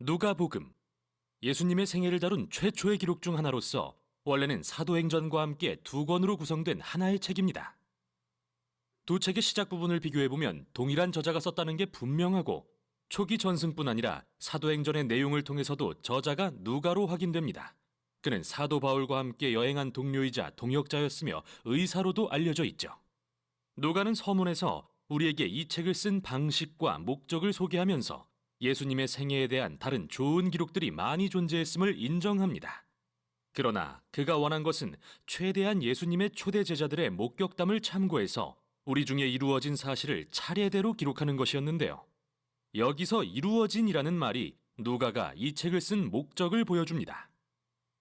누가복음, 예수님의 생애를 다룬 최초의 기록 중 하나로서 원래는 사도행전과 함께 두 권으로 구성된 하나의 책입니다. 두 책의 시작 부분을 비교해보면 동일한 저자가 썼다는 게 분명하고 초기 전승뿐 아니라 사도행전의 내용을 통해서도 저자가 누가로 확인됩니다. 그는 사도 바울과 함께 여행한 동료이자 동역자였으며 의사로도 알려져 있죠. 누가는 서문에서 우리에게 이 책을 쓴 방식과 목적을 소개하면서 예수님의 생애에 대한 다른 좋은 기록들이 많이 존재했음을 인정합니다. 그러나 그가 원한 것은 최대한 예수님의 초대 제자들의 목격담을 참고해서 우리 중에 이루어진 사실을 차례대로 기록하는 것이었는데요. 여기서 이루어진이라는 말이 누가가 이 책을 쓴 목적을 보여줍니다.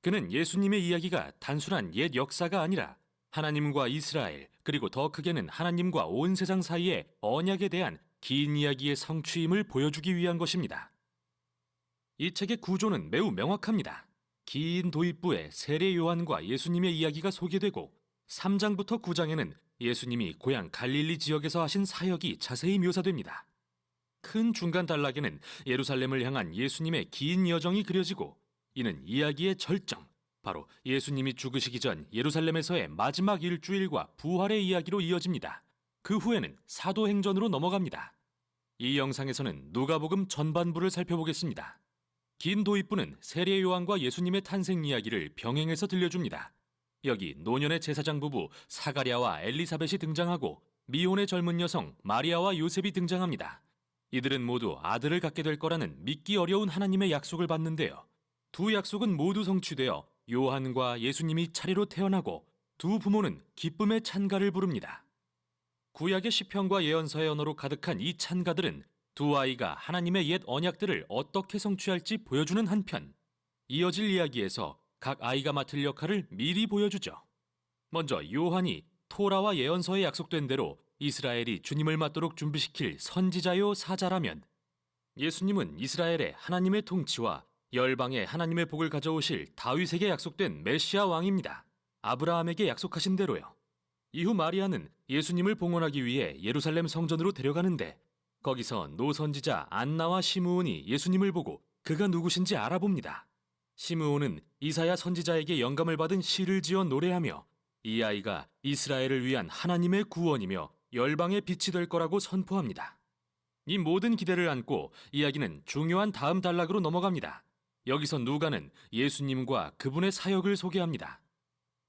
그는 예수님의 이야기가 단순한 옛 역사가 아니라 하나님과 이스라엘, 그리고 더 크게는 하나님과 온 세상 사이의 언약에 대한 긴 이야기의 성취임을 보여주기 위한 것입니다. 이 책의 구조는 매우 명확합니다. 긴 도입부에 세례 요한과 예수님의 이야기가 소개되고 3장부터 9장에는 예수님이 고향 갈릴리 지역에서 하신 사역이 자세히 묘사됩니다. 큰 중간 단락에는 예루살렘을 향한 예수님의 긴 여정이 그려지고 이는 이야기의 절정, 바로 예수님이 죽으시기 전 예루살렘에서의 마지막 일주일과 부활의 이야기로 이어집니다. 그 후에는 사도행전으로 넘어갑니다. 이 영상에서는 누가복음 전반부를 살펴보겠습니다. 긴 도입부는 세례 요한과 예수님의 탄생 이야기를 병행해서 들려줍니다. 여기 노년의 제사장 부부 사가랴와 엘리사벳이 등장하고 미혼의 젊은 여성 마리아와 요셉이 등장합니다. 이들은 모두 아들을 갖게 될 거라는 믿기 어려운 하나님의 약속을 받는데요. 두 약속은 모두 성취되어 요한과 예수님이 차례로 태어나고 두 부모는 기쁨의 찬가를 부릅니다. 구약의 시편과 예언서의 언어로 가득한 이 찬가들은 두 아이가 하나님의 옛 언약들을 어떻게 성취할지 보여주는 한편, 이어질 이야기에서 각 아이가 맡을 역할을 미리 보여주죠. 먼저 요한이 토라와 예언서에 약속된 대로 이스라엘이 주님을 맞도록 준비시킬 선지자요 사자라면, 예수님은 이스라엘의 하나님의 통치와 열방에 하나님의 복을 가져오실 다윗에게 약속된 메시아 왕입니다. 아브라함에게 약속하신 대로요. 이후 마리아는 예수님을 봉헌하기 위해 예루살렘 성전으로 데려가는데 거기서 노선지자 안나와 시므온이 예수님을 보고 그가 누구신지 알아봅니다. 시므온은 이사야 선지자에게 영감을 받은 시를 지어 노래하며 이 아이가 이스라엘을 위한 하나님의 구원이며 열방의 빛이 될 거라고 선포합니다. 이 모든 기대를 안고 이야기는 중요한 다음 단락으로 넘어갑니다. 여기서 누가는 예수님과 그분의 사역을 소개합니다.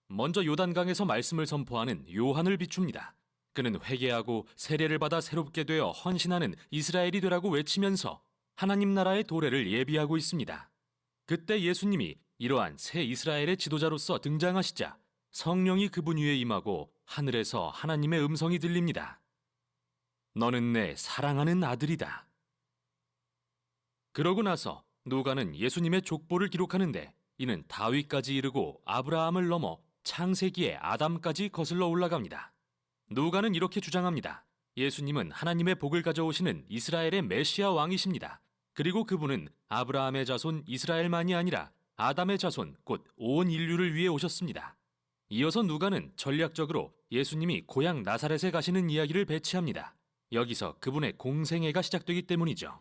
먼저 요단강에서 말씀을 선포하는 요한을 비춥니다. 그는 회개하고 세례를 받아 새롭게 되어 헌신하는 이스라엘이 되라고 외치면서 하나님 나라의 도래를 예비하고 있습니다. 그때 예수님이 이러한 새 이스라엘의 지도자로서 등장하시자 성령이 그분 위에 임하고 하늘에서 하나님의 음성이 들립니다. 너는 내 사랑하는 아들이다. 그러고 나서 누가는 예수님의 족보를 기록하는데 이는 다윗까지 이르고 아브라함을 넘어 창세기의 아담까지 거슬러 올라갑니다. 누가는 이렇게 주장합니다. 예수님은 하나님의 복을 가져오시는 이스라엘의 메시아 왕이십니다. 그리고 그분은 아브라함의 자손 이스라엘만이 아니라 아담의 자손 곧 온 인류를 위해 오셨습니다. 이어서 누가는 전략적으로 예수님이 고향 나사렛에 가시는 이야기를 배치합니다. 여기서 그분의 공생애가 시작되기 때문이죠.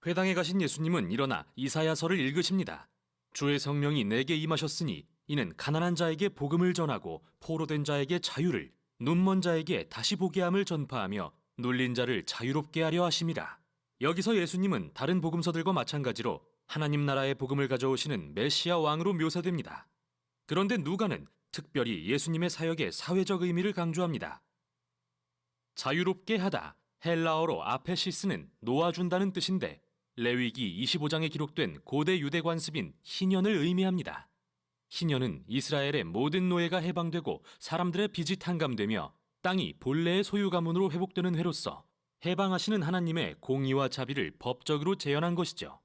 회당에 가신 예수님은 일어나 이사야서를 읽으십니다. 주의 성령이 내게 임하셨으니 이는 가난한 자에게 복음을 전하고 포로된 자에게 자유를, 눈먼 자에게 다시 보게 함을 전파하며 눌린 자를 자유롭게 하려 하심이라. 여기서 예수님은 다른 복음서들과 마찬가지로 하나님 나라의 복음을 가져오시는 메시아 왕으로 묘사됩니다. 그런데 누가는 특별히 예수님의 사역의 사회적 의미를 강조합니다. 자유롭게 하다, 헬라어로 아페시스는 놓아준다는 뜻인데 레위기 25장에 기록된 고대 유대 관습인 희년을 의미합니다. 희년은 이스라엘의 모든 노예가 해방되고 사람들의 빚이 탕감되며 땅이 본래의 소유 가문으로 회복되는 해로서 해방하시는 하나님의 공의와 자비를 법적으로 재현한 것이죠.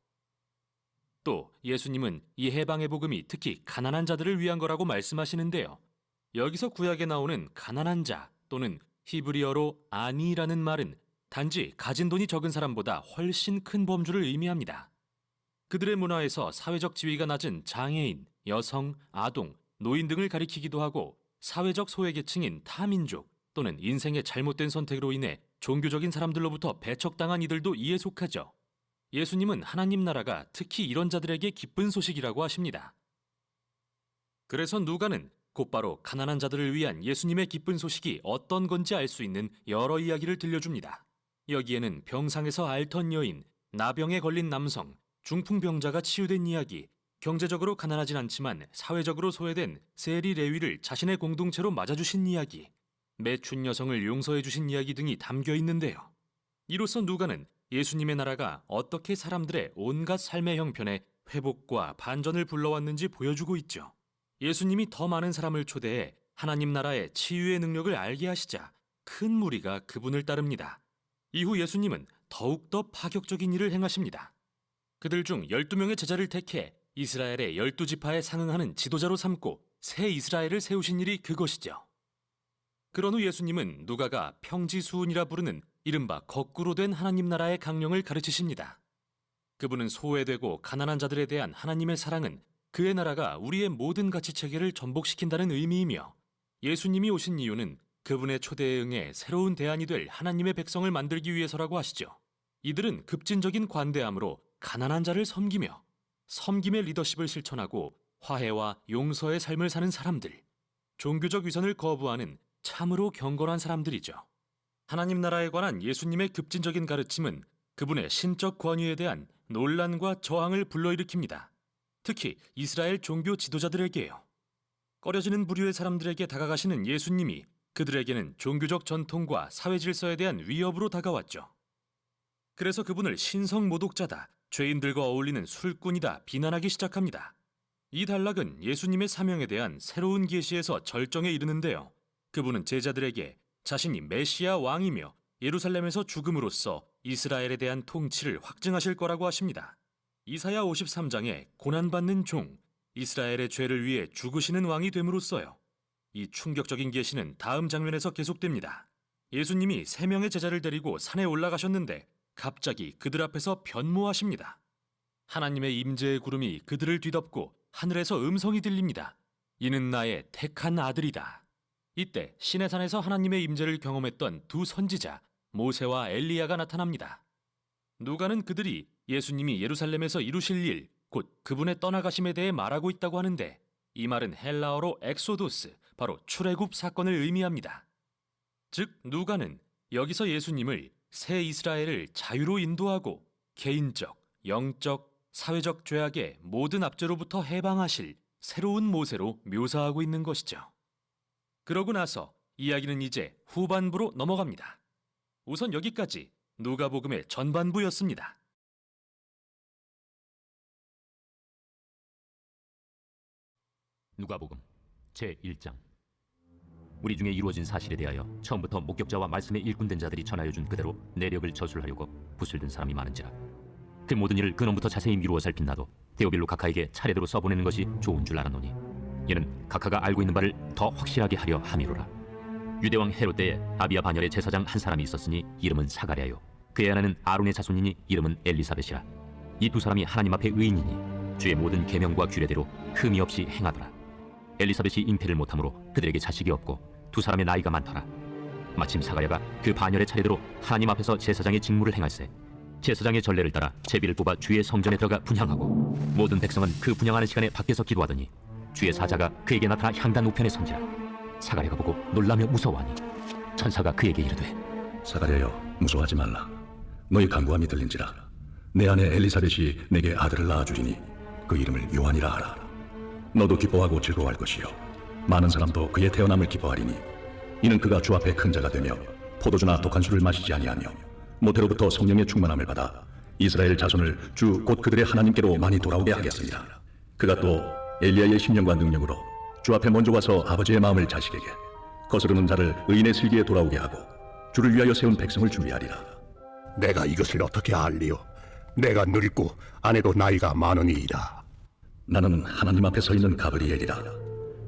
또 예수님은 이 해방의 복음이 특히 가난한 자들을 위한 거라고 말씀하시는데요. 여기서 구약에 나오는 가난한 자 또는 히브리어로 아니라는 말은 단지 가진 돈이 적은 사람보다 훨씬 큰 범주를 의미합니다. 그들의 문화에서 사회적 지위가 낮은 장애인, 여성, 아동, 노인 등을 가리키기도 하고 사회적 소외계층인 타민족 또는 인생의 잘못된 선택으로 인해 종교적인 사람들로부터 배척당한 이들도 이에 속하죠. 예수님은 하나님 나라가 특히 이런 자들에게 기쁜 소식이라고 하십니다. 그래서 누가는 곧바로 가난한 자들을 위한 예수님의 기쁜 소식이 어떤 건지 알 수 있는 여러 이야기를 들려줍니다. 여기에는 병상에서 앓던 여인, 나병에 걸린 남성, 중풍병자가 치유된 이야기, 경제적으로 가난하진 않지만 사회적으로 소외된 세리 레위를 자신의 공동체로 맞아주신 이야기, 매춘 여성을 용서해주신 이야기 등이 담겨 있는데요. 이로써 누가는 예수님의 나라가 어떻게 사람들의 온갖 삶의 형편에 회복과 반전을 불러왔는지 보여주고 있죠. 예수님이 더 많은 사람을 초대해 하나님 나라의 치유의 능력을 알게 하시자 큰 무리가 그분을 따릅니다. 이후 예수님은 더욱더 파격적인 일을 행하십니다. 그들 중 12명의 제자를 택해 이스라엘의 12지파에 상응하는 지도자로 삼고 새 이스라엘을 세우신 일이 그것이죠. 그런 후 예수님은 누가가 평지수훈이라 부르는 이른바 거꾸로 된 하나님 나라의 강령을 가르치십니다. 그분은 소외되고 가난한 자들에 대한 하나님의 사랑은 그의 나라가 우리의 모든 가치체계를 전복시킨다는 의미이며, 예수님이 오신 이유는 그분의 초대에 응해 새로운 대안이 될 하나님의 백성을 만들기 위해서라고 하시죠. 이들은 급진적인 관대함으로 가난한 자를 섬기며 섬김의 리더십을 실천하고 화해와 용서의 삶을 사는 사람들, 종교적 위선을 거부하는 참으로 경건한 사람들이죠. 하나님 나라에 관한 예수님의 급진적인 가르침은 그분의 신적 권위에 대한 논란과 저항을 불러일으킵니다. 특히 이스라엘 종교 지도자들에게요. 꺼려지는 부류의 사람들에게 다가가시는 예수님이 그들에게는 종교적 전통과 사회 질서에 대한 위협으로 다가왔죠. 그래서 그분을 신성 모독자다, 죄인들과 어울리는 술꾼이다 비난하기 시작합니다. 이 단락은 예수님의 사명에 대한 새로운 계시에서 절정에 이르는데요. 그분은 제자들에게 자신이 메시아 왕이며 예루살렘에서 죽음으로써 이스라엘에 대한 통치를 확증하실 거라고 하십니다. 이사야 53장에 고난받는 종, 이스라엘의 죄를 위해 죽으시는 왕이 됨으로써요. 이 충격적인 계시는 다음 장면에서 계속됩니다. 예수님이 3명의 제자를 데리고 산에 올라가셨는데 갑자기 그들 앞에서 변모하십니다. 하나님의 임재의 구름이 그들을 뒤덮고 하늘에서 음성이 들립니다. 이는 나의 택한 아들이다. 이때 시내산에서 하나님의 임재를 경험했던 두 선지자 모세와 엘리야가 나타납니다. 누가는 그들이 예수님이 예루살렘에서 이루실 일, 곧 그분의 떠나가심에 대해 말하고 있다고 하는데, 이 말은 헬라어로 엑소도스, 바로 출애굽 사건을 의미합니다. 즉 누가는 여기서 예수님을 새 이스라엘을 자유로 인도하고 개인적, 영적, 사회적 죄악의 모든 압제로부터 해방하실 새로운 모세로 묘사하고 있는 것이죠. 그러고 나서 이야기는 이제 후반부로 넘어갑니다. 우선 여기까지 누가복음의 전반부였습니다. 누가복음 제1장. 우리 중에 이루어진 사실에 대하여 처음부터 목격자와 말씀에 일꾼된 자들이 전하여준 그대로 내력을 저술하려고 붓을 든 사람이 많은지라. 그 모든 일을 근원부터 자세히 미루어 살핀 나도 데오빌로 각하에게 차례대로 써보내는 것이 좋은 줄 알았노니, 이는 각하가 알고 있는 바를 더 확실하게 하려 함이로라. 유대왕 헤롯 때에 아비야 반열의 제사장 한 사람이 있었으니 이름은 사가랴요. 그의 아내는 아론의 자손이니 이름은 엘리사벳이라. 이 두 사람이 하나님 앞에 의인이니 주의 모든 계명과 규례대로 흠이 없이 행하더라. 엘리사벳이 잉태를 못하므로 그들에게 자식이 없고 두 사람의 나이가 많더라. 마침 사가랴가 그 반열의 차례대로 하나님 앞에서 제사장의 직무를 행할세 제사장의 전례를 따라 제비를 뽑아 주의 성전에 들어가 분향하고, 모든 백성은 그 분향하는 시간에 밖에서 기도하더니 주의 사자가 그에게 나타나 향단 우편에 선지라. 사가랴가 보고 놀라며 무서워하니 천사가 그에게 이르되, 사가랴여, 무서워하지 말라. 너희 간구함이 들린지라. 내 아내 엘리사벳이 내게 아들을 낳아주리니 그 이름을 요한이라 하라. 너도 기뻐하고 즐거워할 것이요 많은 사람도 그의 태어남을 기뻐하리니, 이는 그가 주 앞에 큰 자가 되며 포도주나 독한 술을 마시지 아니하며 모태로부터 성령의 충만함을 받아 이스라엘 자손을 주 곧 그들의 하나님께로 많이 돌아오게 하겠습니다. 그가 또 엘리야의 심령과 능력으로 주 앞에 먼저 와서 아버지의 마음을 자식에게, 거스르는 자를 의인의 슬기에 돌아오게 하고 주를 위하여 세운 백성을 준비하리라. 내가 이것을 어떻게 알리요? 내가 늙고 아내도 나이가 많으니이다. 나는 하나님 앞에 서 있는 가브리엘이라.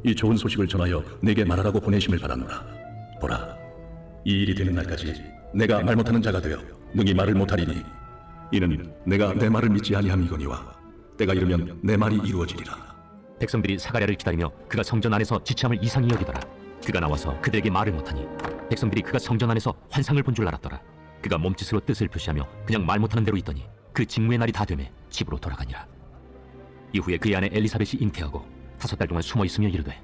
이 좋은 소식을 전하여 내게 말하라고 보내심을 받았노라. 보라, 이 일이 되는 날까지 내가 말 못하는 자가 되어 능히 말을 못하리니, 이는 내가 내 말을 믿지 아니함이거니와 때가 이르면 내 말이 이루어지리라. 백성들이 사가랴를 기다리며 그가 성전 안에서 지참을 이상히 여기더라. 그가 나와서 그들에게 말을 못하니 백성들이 그가 성전 안에서 환상을 본 줄 알았더라. 그가 몸짓으로 뜻을 표시하며 그냥 말 못하는 대로 있더니 그 직무의 날이 다 되매 집으로 돌아가니라. 이후에 그의 아내 엘리사벳이 잉태하고 5달 동안 숨어 있으며 이르되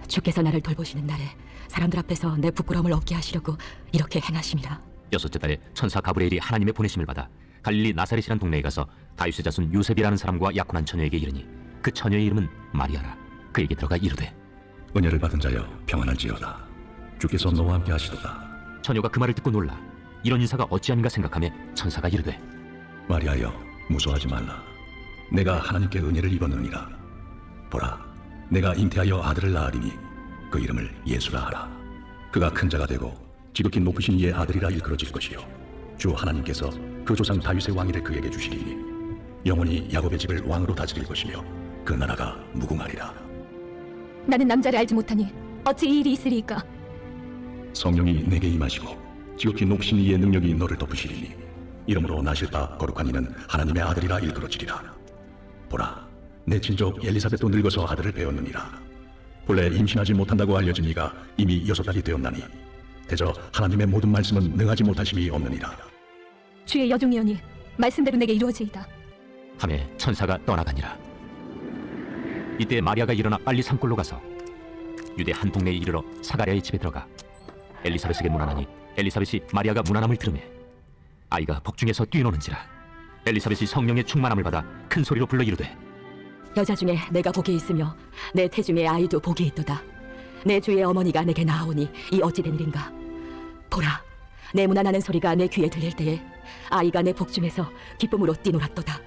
주께서 나를 돌보시는 날에 사람들 앞에서 내 부끄러움을 없게 하시려고 이렇게 행하심이라. 6째 달에 천사 가브리엘이 하나님의 보내심을 받아 갈릴리 나사렛이란 동네에 가서 다윗의 자손 요셉이라는 사람과 약혼한 처녀에게 이르니 그 처녀의 이름은 마리아라. 그에게 들어가 이르되 은혜를 받은 자여 평안할지어다. 주께서 너와 함께 하시도다. 처녀가 그 말을 듣고 놀라 이런 인사가 어찌함인가 생각하며 천사가 이르되 마리아여 무서워하지 말라. 내가 하나님께 은혜를 입었느니라. 보라, 내가 잉태하여 아들을 낳으리니 그 이름을 예수라 하라. 그가 큰 자가 되고 지극히 높으신 이의 아들이라 일컬어질 것이요 주 하나님께서 그 조상 다윗의 왕위를 그에게 주시리니 영원히 야곱의 집을 왕으로 다스릴 것이며 그 나라가 무궁하리라. 나는 남자를 알지 못하니 어찌 이 일이 있으리이까? 성령이 내게 임하시고 지극히 높으신 이의 능력이 너를 덮으시리니 이름으로 나실 바 거룩한 이는 하나님의 아들이라 일컬어지리라. 보라, 내 친족 엘리사벳도 늙어서 아들을 배웠느니라. 본래 임신하지 못한다고 알려진 이가 이미 6달이 되었나니 대저 하나님의 모든 말씀은 능하지 못하심이 없느니라. 주의 여종이오니 말씀대로 내게 이루어지이다. 하매 천사가 떠나가니라. 이때 마리아가 일어나 빨리 산골로 가서 유대 한 동네에 이르러 사가랴의 집에 들어가 엘리사벳에게 문안하니 엘리사벳이 마리아가 문안함을 들으매 아이가 복중에서 뛰노는지라. 엘리사벳이 성령의 충만함을 받아 큰 소리로 불러 이르되 여자 중에 내가 복이 있으며 내 태중에 아이도 복이 있도다. 내 주의 어머니가 내게 나아오니 이 어찌 된 일인가. 보라, 내 문안하는 소리가 내 귀에 들릴 때에 아이가 내 복중에서 기쁨으로 뛰놀았도다.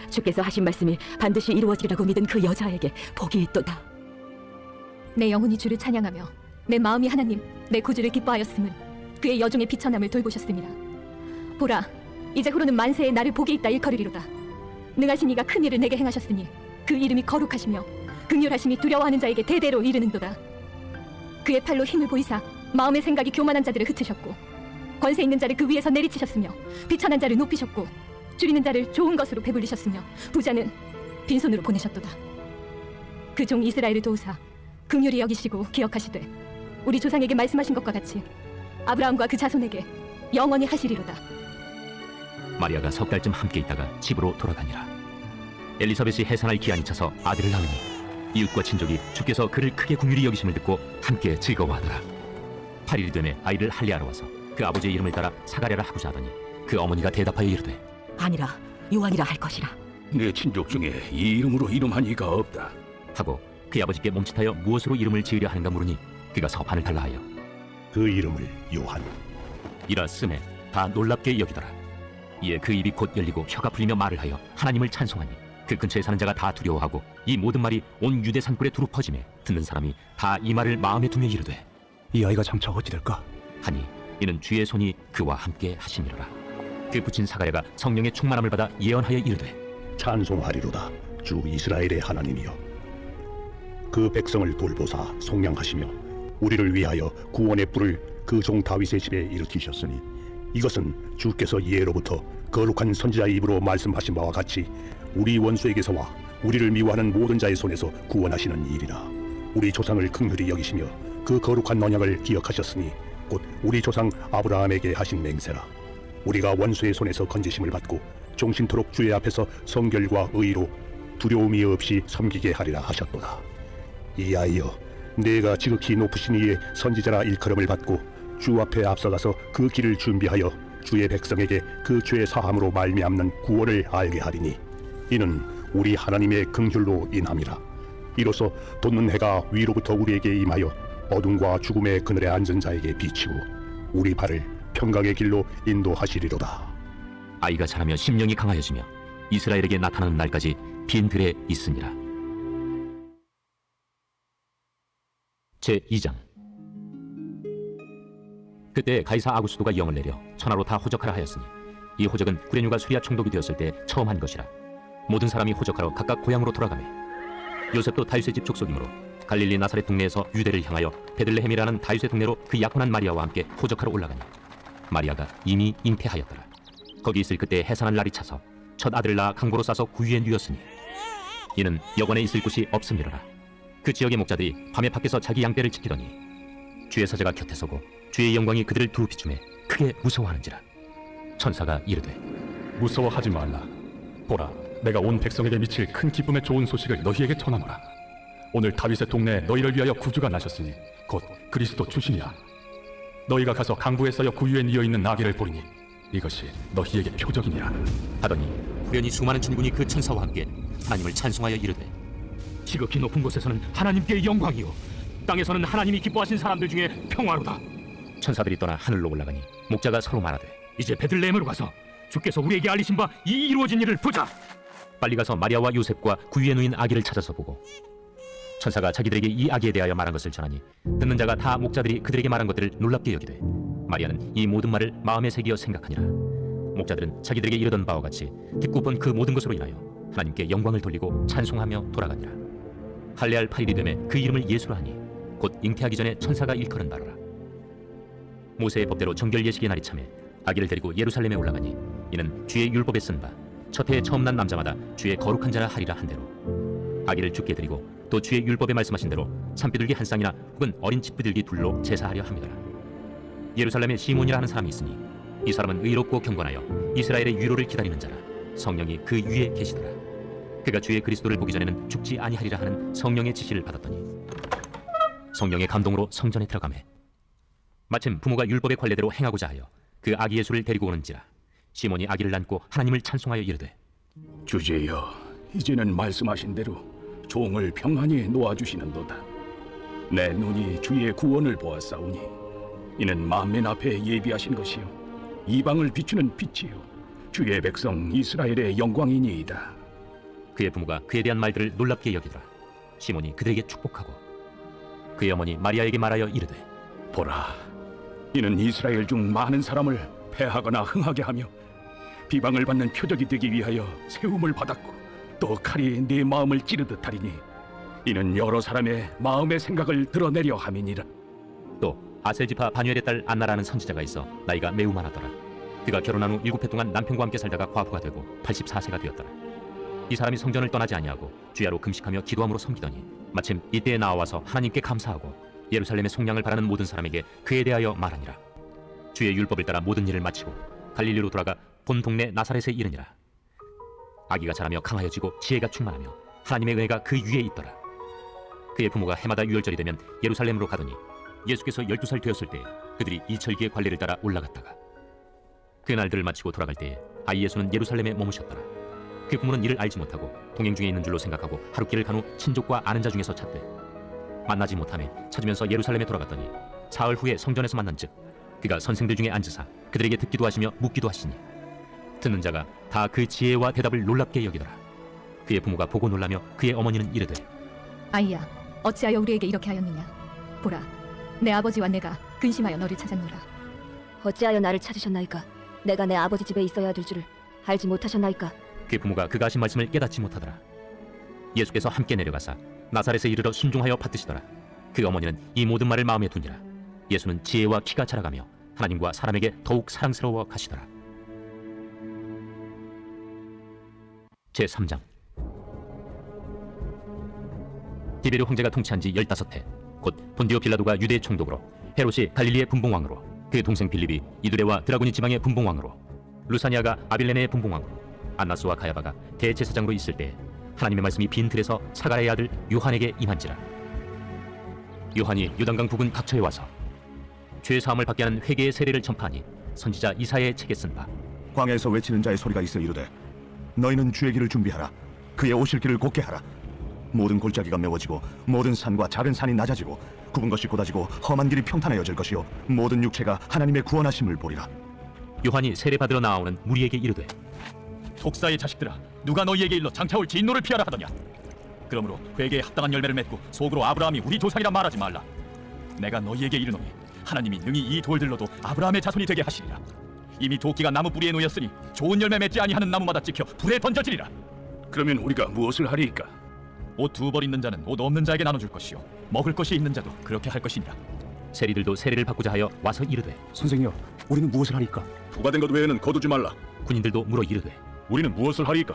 주께서 하신 말씀이 반드시 이루어지리라고 믿은 그 여자에게 복이 있도다. 내 영혼이 주를 찬양하며 내 마음이 하나님 내 구주를 기뻐하였음은 그의 여종의 비천함을 돌보셨습니다. 보라, 이제후로는 만세에 나를 복이 있다 일컬으리로다. 능하신 이가 큰 일을 내게 행하셨으니 그 이름이 거룩하시며 긍휼하심이 두려워하는 자에게 대대로 이르는도다. 그의 팔로 힘을 보이사 마음의 생각이 교만한 자들을 흩으셨고 권세 있는 자를 그 위에서 내리치셨으며 비천한 자를 높이셨고 줄이는 자를 좋은 것으로 배불리셨으며 부자는 빈손으로 보내셨도다. 그 종 이스라엘을 도우사 긍휼히 여기시고 기억하시되 우리 조상에게 말씀하신 것과 같이 아브라함과 그 자손에게 영원히 하시리로다. 마리아가 6달쯤 함께 있다가 집으로 돌아가니라. 엘리사벳이 해산할 기한이 차서 아들을 낳으니 이웃과 친족이 주께서 그를 크게 긍휼히 여기심을 듣고 함께 즐거워하더라. 8일이 되매 아이를 할례하러 와서 그 아버지의 이름을 따라 사가랴라 하고자 하더니 그 어머니가 대답하여 이르되 아니라 요한이라 할 것이라. 내 친족 중에 이 이름으로 이름한 이가 없다. 하고 그의 아버지께 몸짓하여 무엇으로 이름을 지으려 하는가 물으니 그가 서판을 달라 하여 그 이름을 요한. 이라 쓰매 다 놀랍게 여기더라. 이에 그 입이 곧 열리고 혀가 풀리며 말을 하여 하나님을 찬송하니 그 근처에 사는 자가 다 두려워하고 이 모든 말이 온 유대 산골에 두루 퍼지매 듣는 사람이 다 이 말을 마음에 두며 이르되 이 아이가 장차 어찌 될까? 하니 이는 주의 손이 그와 함께 하심이로라. 그 부친 사가랴가 성령의 충만함을 받아 예언하여 이르되 찬송하리로다. 주 이스라엘의 하나님이여, 그 백성을 돌보사 속량하시며 우리를 위하여 구원의 뿔을 그 종 다윗의 집에 일으키셨으니 이것은 주께서 예로부터 거룩한 선지자의 입으로 말씀하신 바와 같이 우리 원수에게서와 우리를 미워하는 모든 자의 손에서 구원하시는 일이라. 우리 조상을 긍휼히 여기시며 그 거룩한 언약을 기억하셨으니 곧 우리 조상 아브라함에게 하신 맹세라. 우리가 원수의 손에서 건지심을 받고 종신토록 주의 앞에서 성결과 의로 두려움이 없이 섬기게 하리라 하셨도다. 이 아이여, 내가 지극히 높으신 이의 선지자라 일컬음을 받고 주 앞에 앞서가서 그 길을 준비하여 주의 백성에게 그 죄 사함으로 말미암는 구원을 알게 하리니 이는 우리 하나님의 긍휼로 인함이라. 이로써 돋는 해가 위로부터 우리에게 임하여 어둠과 죽음의 그늘에 앉은 자에게 비치고 우리 발을 평강의 길로 인도하시리로다. 아이가 자라며 심령이 강하여지며 이스라엘에게 나타나는 날까지 빈 들에 있으니라. 제2장. 그때 가이사 아구스도가 영을 내려 천하로 다 호적하라 하였으니 이 호적은 구레뉴가 수리아 총독이 되었을 때 처음 한 것이라. 모든 사람이 호적하러 각각 고향으로 돌아가매 요셉도 다윗의 집 족속이므로 갈릴리 나사렛 동네에서 유대를 향하여 베들레헴이라는 다윗의 동네로 그 약혼한 마리아와 함께 호적하러 올라가니 마리아가 이미 잉태하였더라. 거기 있을 그때 해산할 날이 차서 첫 아들을 낳아 강고로 싸서 구유에 누였으니 이는 여관에 있을 곳이 없음이로라. 그 지역의 목자들이 밤에 밖에서 자기 양떼를 지키더니 주의 사자가 곁에 서고 주의 영광이 그들을 두루 비추매 크게 무서워하는지라. 천사가 이르되 무서워하지 말라. 보라, 내가 온 백성에게 미칠 큰 기쁨의 좋은 소식을 너희에게 전하노라. 오늘 다윗의 동네에 너희를 위하여 구주가 나셨으니 곧 그리스도 주시니라. 너희가 가서 강부에 쌓여 구유에 뉘어 있는 나귀를 보리니 이것이 너희에게 표적이니라. 하더니 후련히 수많은 천군이 그 천사와 함께 하나님을 찬송하여 이르되 지극히 높은 곳에서는 하나님께 영광이요 땅에서는 하나님이 기뻐하신 사람들 중에 평화로다. 천사들이 떠나 하늘로 올라가니 목자가 서로 말하되 이제 베들레헴으로 가서 주께서 우리에게 알리신 바 이 이루어진 일을 보자. 빨리 가서 마리아와 요셉과 구유에 누인 아기를 찾아서 보고 천사가 자기들에게 이 아기에 대하여 말한 것을 전하니 듣는 자가 다 목자들이 그들에게 말한 것들을 놀랍게 여기되 마리아는 이 모든 말을 마음에 새기어 생각하니라. 목자들은 자기들에게 이르던 바와 같이 듣고 본 그 모든 것으로 인하여 하나님께 영광을 돌리고 찬송하며 돌아가니라. 할례할 8일이 되매 그 이름을 예수라 하니 곧 잉태하기 전에 천사가 일컬은 바로라. 모세의 법대로 정결 예식의 날이 참에 아기를 데리고 예루살렘에 올라가니 이는 주의 율법에 쓴 바 첫 해에 처음 난 남자마다 주의 거룩한 자라 하리라 한 대로 아기를 죽게 드리고 또 주의 율법에 말씀하신 대로 산비둘기 한 쌍이나 혹은 어린 집비둘기 둘로 제사하려 함이더라. 예루살렘에 시몬이라 하는 사람이 있으니 이 사람은 의롭고 경건하여 이스라엘의 위로를 기다리는 자라. 성령이 그 위에 계시더라. 그가 주의 그리스도를 보기 전에는 죽지 아니하리라 하는 성령의 지시를 받았더니 성령의 감동으로 성전에 들어가매 마침 부모가 율법의 관례대로 행하고자 하여 그 아기 예수를 데리고 오는지라. 시몬이 아기를 안고 하나님을 찬송하여 이르되 주제여, 이제는 말씀하신 대로 종을 평안히 놓아주시는도다. 내 눈이 주의 구원을 보았사오니 이는 만민 앞에 예비하신 것이요 이방을 비추는 빛이요 주의 백성 이스라엘의 영광이니이다. 그의 부모가 그에 대한 말들을 놀랍게 여기더라. 시몬이 그들에게 축복하고 그의 어머니 마리아에게 말하여 이르되 보라, 이는 이스라엘 중 많은 사람을 패하거나 흥하게 하며 비방을 받는 표적이 되기 위하여 세움을 받았고 또 칼이 네 마음을 찌르듯 하리니 이는 여러 사람의 마음의 생각을 드러내려 함이니라. 또 아셀지파 바누엘의 딸 안나라는 선지자가 있어 나이가 매우 많았더라. 그가 결혼한 후 7해 동안 남편과 함께 살다가 과부가 되고 84세가 되었더라. 이 사람이 성전을 떠나지 아니하고 주야로 금식하며 기도함으로 섬기더니 마침 이때에 나와서 하나님께 감사하고 예루살렘의 속량을 바라는 모든 사람에게 그에 대하여 말하니라. 주의 율법을 따라 모든 일을 마치고 갈릴리로 돌아가 본 동네 나사렛에 이르니라. 아기가 자라며 강하여지고 지혜가 충만하며 하나님의 은혜가 그 위에 있더라. 그의 부모가 해마다 유월절이 되면 예루살렘으로 가더니 예수께서 12살 되었을 때 그들이 이철기의 관례를 따라 올라갔다가 그 날들을 마치고 돌아갈 때에 아이 예수는 예루살렘에 머무셨더라. 그 부모는 이를 알지 못하고 동행 중에 있는 줄로 생각하고 하룻길을 간 후 친족과 아는 자 중에서 찾되 만나지 못하매 찾으면서 예루살렘에 돌아갔더니 사흘 후에 성전에서 만난즉 그가 선생들 중에 앉으사 그들에게 듣기도 하시며 묻기도 하시니 듣는 자가 다 그 지혜와 대답을 놀랍게 여기더라. 그의 부모가 보고 놀라며 그의 어머니는 이르되 아이야, 어찌하여 우리에게 이렇게 하였느냐? 보라, 내 아버지와 내가 근심하여 너를 찾았노라. 어찌하여 나를 찾으셨나이까? 내가 내 아버지 집에 있어야 될 줄을 알지 못하셨나이까? 그의 부모가 그가 하신 말씀을 깨닫지 못하더라. 예수께서 함께 내려가사 나사렛에 이르러 순종하여 받드시더라. 그 어머니는 이 모든 말을 마음에 두니라. 예수는 지혜와 키가 자라가며 하나님과 사람에게 더욱 사랑스러워 가시더라. 제3장. 디베르 황제가 통치한 지 15해 곧 본디오 빌라도가 유대의 총독으로 헤롯이 갈릴리의 분봉왕으로 그 동생 빌립이 이두레와 드라고니 지방의 분봉왕으로 루사니아가 아빌레네의 분봉왕으로 안나스와 가야바가 대제사장으로 있을 때 하나님의 말씀이 빈 들에서 사가랴의 아들 요한에게 임한지라. 요한이 요단강 부근 각처에 와서 죄 사함을 받게 하는 회개의 세례를 전파하니 선지자 이사야의 책에 쓴 바 광야에서 외치는 자의 소리가 있어 이르되 너희는 주의 길을 준비하라. 그의 오실 길을 곧게 하라. 모든 골짜기가 메워지고 모든 산과 작은 산이 낮아지고 굽은 것이 곧아지고 험한 길이 평탄해져질 것이요 모든 육체가 하나님의 구원하심을 보리라. 요한이 세례받으러 나아오는 무리에게 이르되 독사의 자식들아, 누가 너희에게 일러 장차올 진노를 피하라 하더냐? 그러므로 회개에 합당한 열매를 맺고 속으로 아브라함이 우리 조상이라 말하지 말라. 내가 너희에게 이르노니 하나님이 능히 이 돌들로도 아브라함의 자손이 되게 하시리라. 이미 도끼가 나무 뿌리에 놓였으니 좋은 열매 맺지 아니하는 나무마다 찍혀 불에 던져지리라. 그러면 우리가 무엇을 하리이까? 옷 2벌 있는 자는 옷 없는 자에게 나눠줄 것이요 먹을 것이 있는 자도 그렇게 할 것이니라. 세리들도 세례를 받고자 하여 와서 이르되 선생이여, 우리는 무엇을 하리까? 부과된 것 외에는 거두지 말라. 군인들도 물어 이르되 우리는 무엇을 하리이까?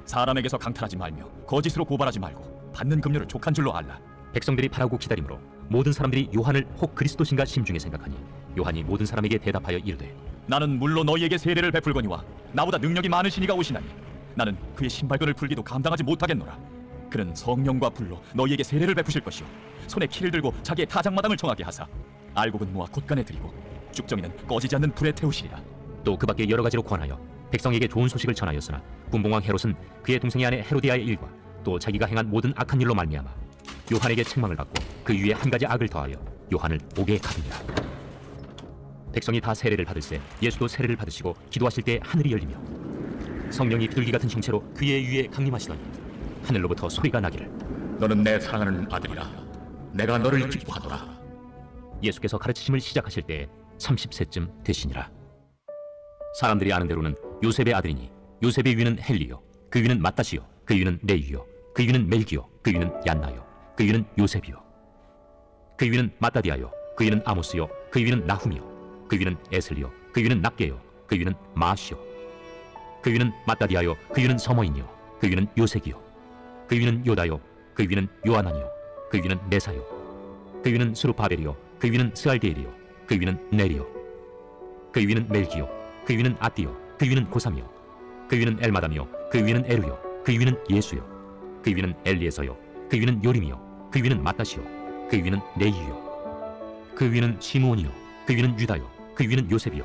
사람에게서 강탈하지 말며 거짓으로 고발하지 말고 받는 급료를 족한 줄로 알라. 백성들이 바라고 기다림으로 모든 사람들이 요한을 혹 그리스도신가 심중에 생각하니 요한이 모든 사람에게 대답하여 이르되 나는 물로 너희에게 세례를 베풀거니와 나보다 능력이 많으신 이가 오시나니 나는 그의 신발끈을 풀기도 감당하지 못하겠노라. 그는 성령과 불로 너희에게 세례를 베푸실 것이요 손에 키를 들고 자기의 타작마당을 정하게 하사 알곡은 모아 곳간에 들이고 쭉정이는 꺼지지 않는 불에 태우시리라. 또 그 밖에 여러 가지로 권하여 백성에게 좋은 소식을 전하였으나 군봉왕 헤롯은 그의 동생의 아내 헤로디아의 일과 또 자기가 행한 모든 악한 일로 말미암아 요한에게 책망을 받고 그 위에 한 가지 악을 더하여 요한을 옥에 가두니라. 백성이 다 세례를 받을새 예수도 세례를 받으시고 기도하실 때 하늘이 열리며 성령이 비둘기 같은 형체로 그의 위에 강림하시더니 하늘로부터 소리가 나기를 너는 내 사랑하는 아들이라 내가 너를 기뻐하노라. 예수께서 가르치심을 시작하실 때에 30세쯤 되시니라. 사람들이 아는 대로는 요셉의 아들이니 요셉의 위는 헬리요 그 위는 마따시요 그 위는 레위요 그 위는 멜기요 그 위는 얀나요 그 위는 요셉이요 그 위는 마따디아요 그 위는 아모스요 그 위는 나훔이요 그 위는 에슬리요 그 위는 납게요 그 위는 마시요 그 위는 마따디아요 그 위는 서머인이요 그 위는 요색이요 그 위는 요다요 그 위는 요하나니요 그 위는 메사요 그 위는 스루파벨이요 그 위는 스알디엘이요 그 위는 네리요 그 위는 멜기요 그 위는 아띠요 그 위는 고삼이요 그 위는 엘마담이요 그 위는 에루요 그 위는 예수요 그 위는 엘리에서요 그 위는 요림이요 그 위는 마따시요 그 위는 레이요 그 위는 시므온이요 그 위는 유다요 그 위는 요셉이요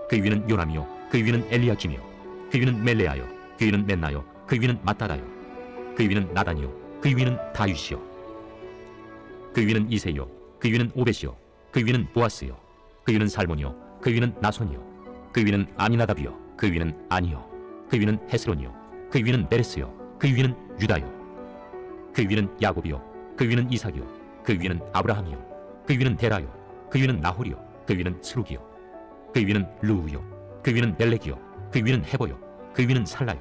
그 위는 요람이요 그 위는 엘리야김이요 그 위는 멜레아요 그 위는 맨나요 그 위는 마따다요 그 위는 나단이요 그 위는 다윗이요 그 위는 이세요 그 위는 오벳이요 그 위는 보아스요 그 위는 살몬이요 그 위는 나손이요 그 위는 아미나답이요 그 위는 아니요 그 위는 헤스론이요 그 위는 베레스요 그 위는 유다요 그 위는 야곱이요 그 위는 이삭이요 그 위는 아브라함이요 그 위는 데라요 그 위는 나홀이요 그 위는 스룩이요 그 위는 루우요 그 위는 멜렉이요 그 위는 헤보요 그 위는 살라요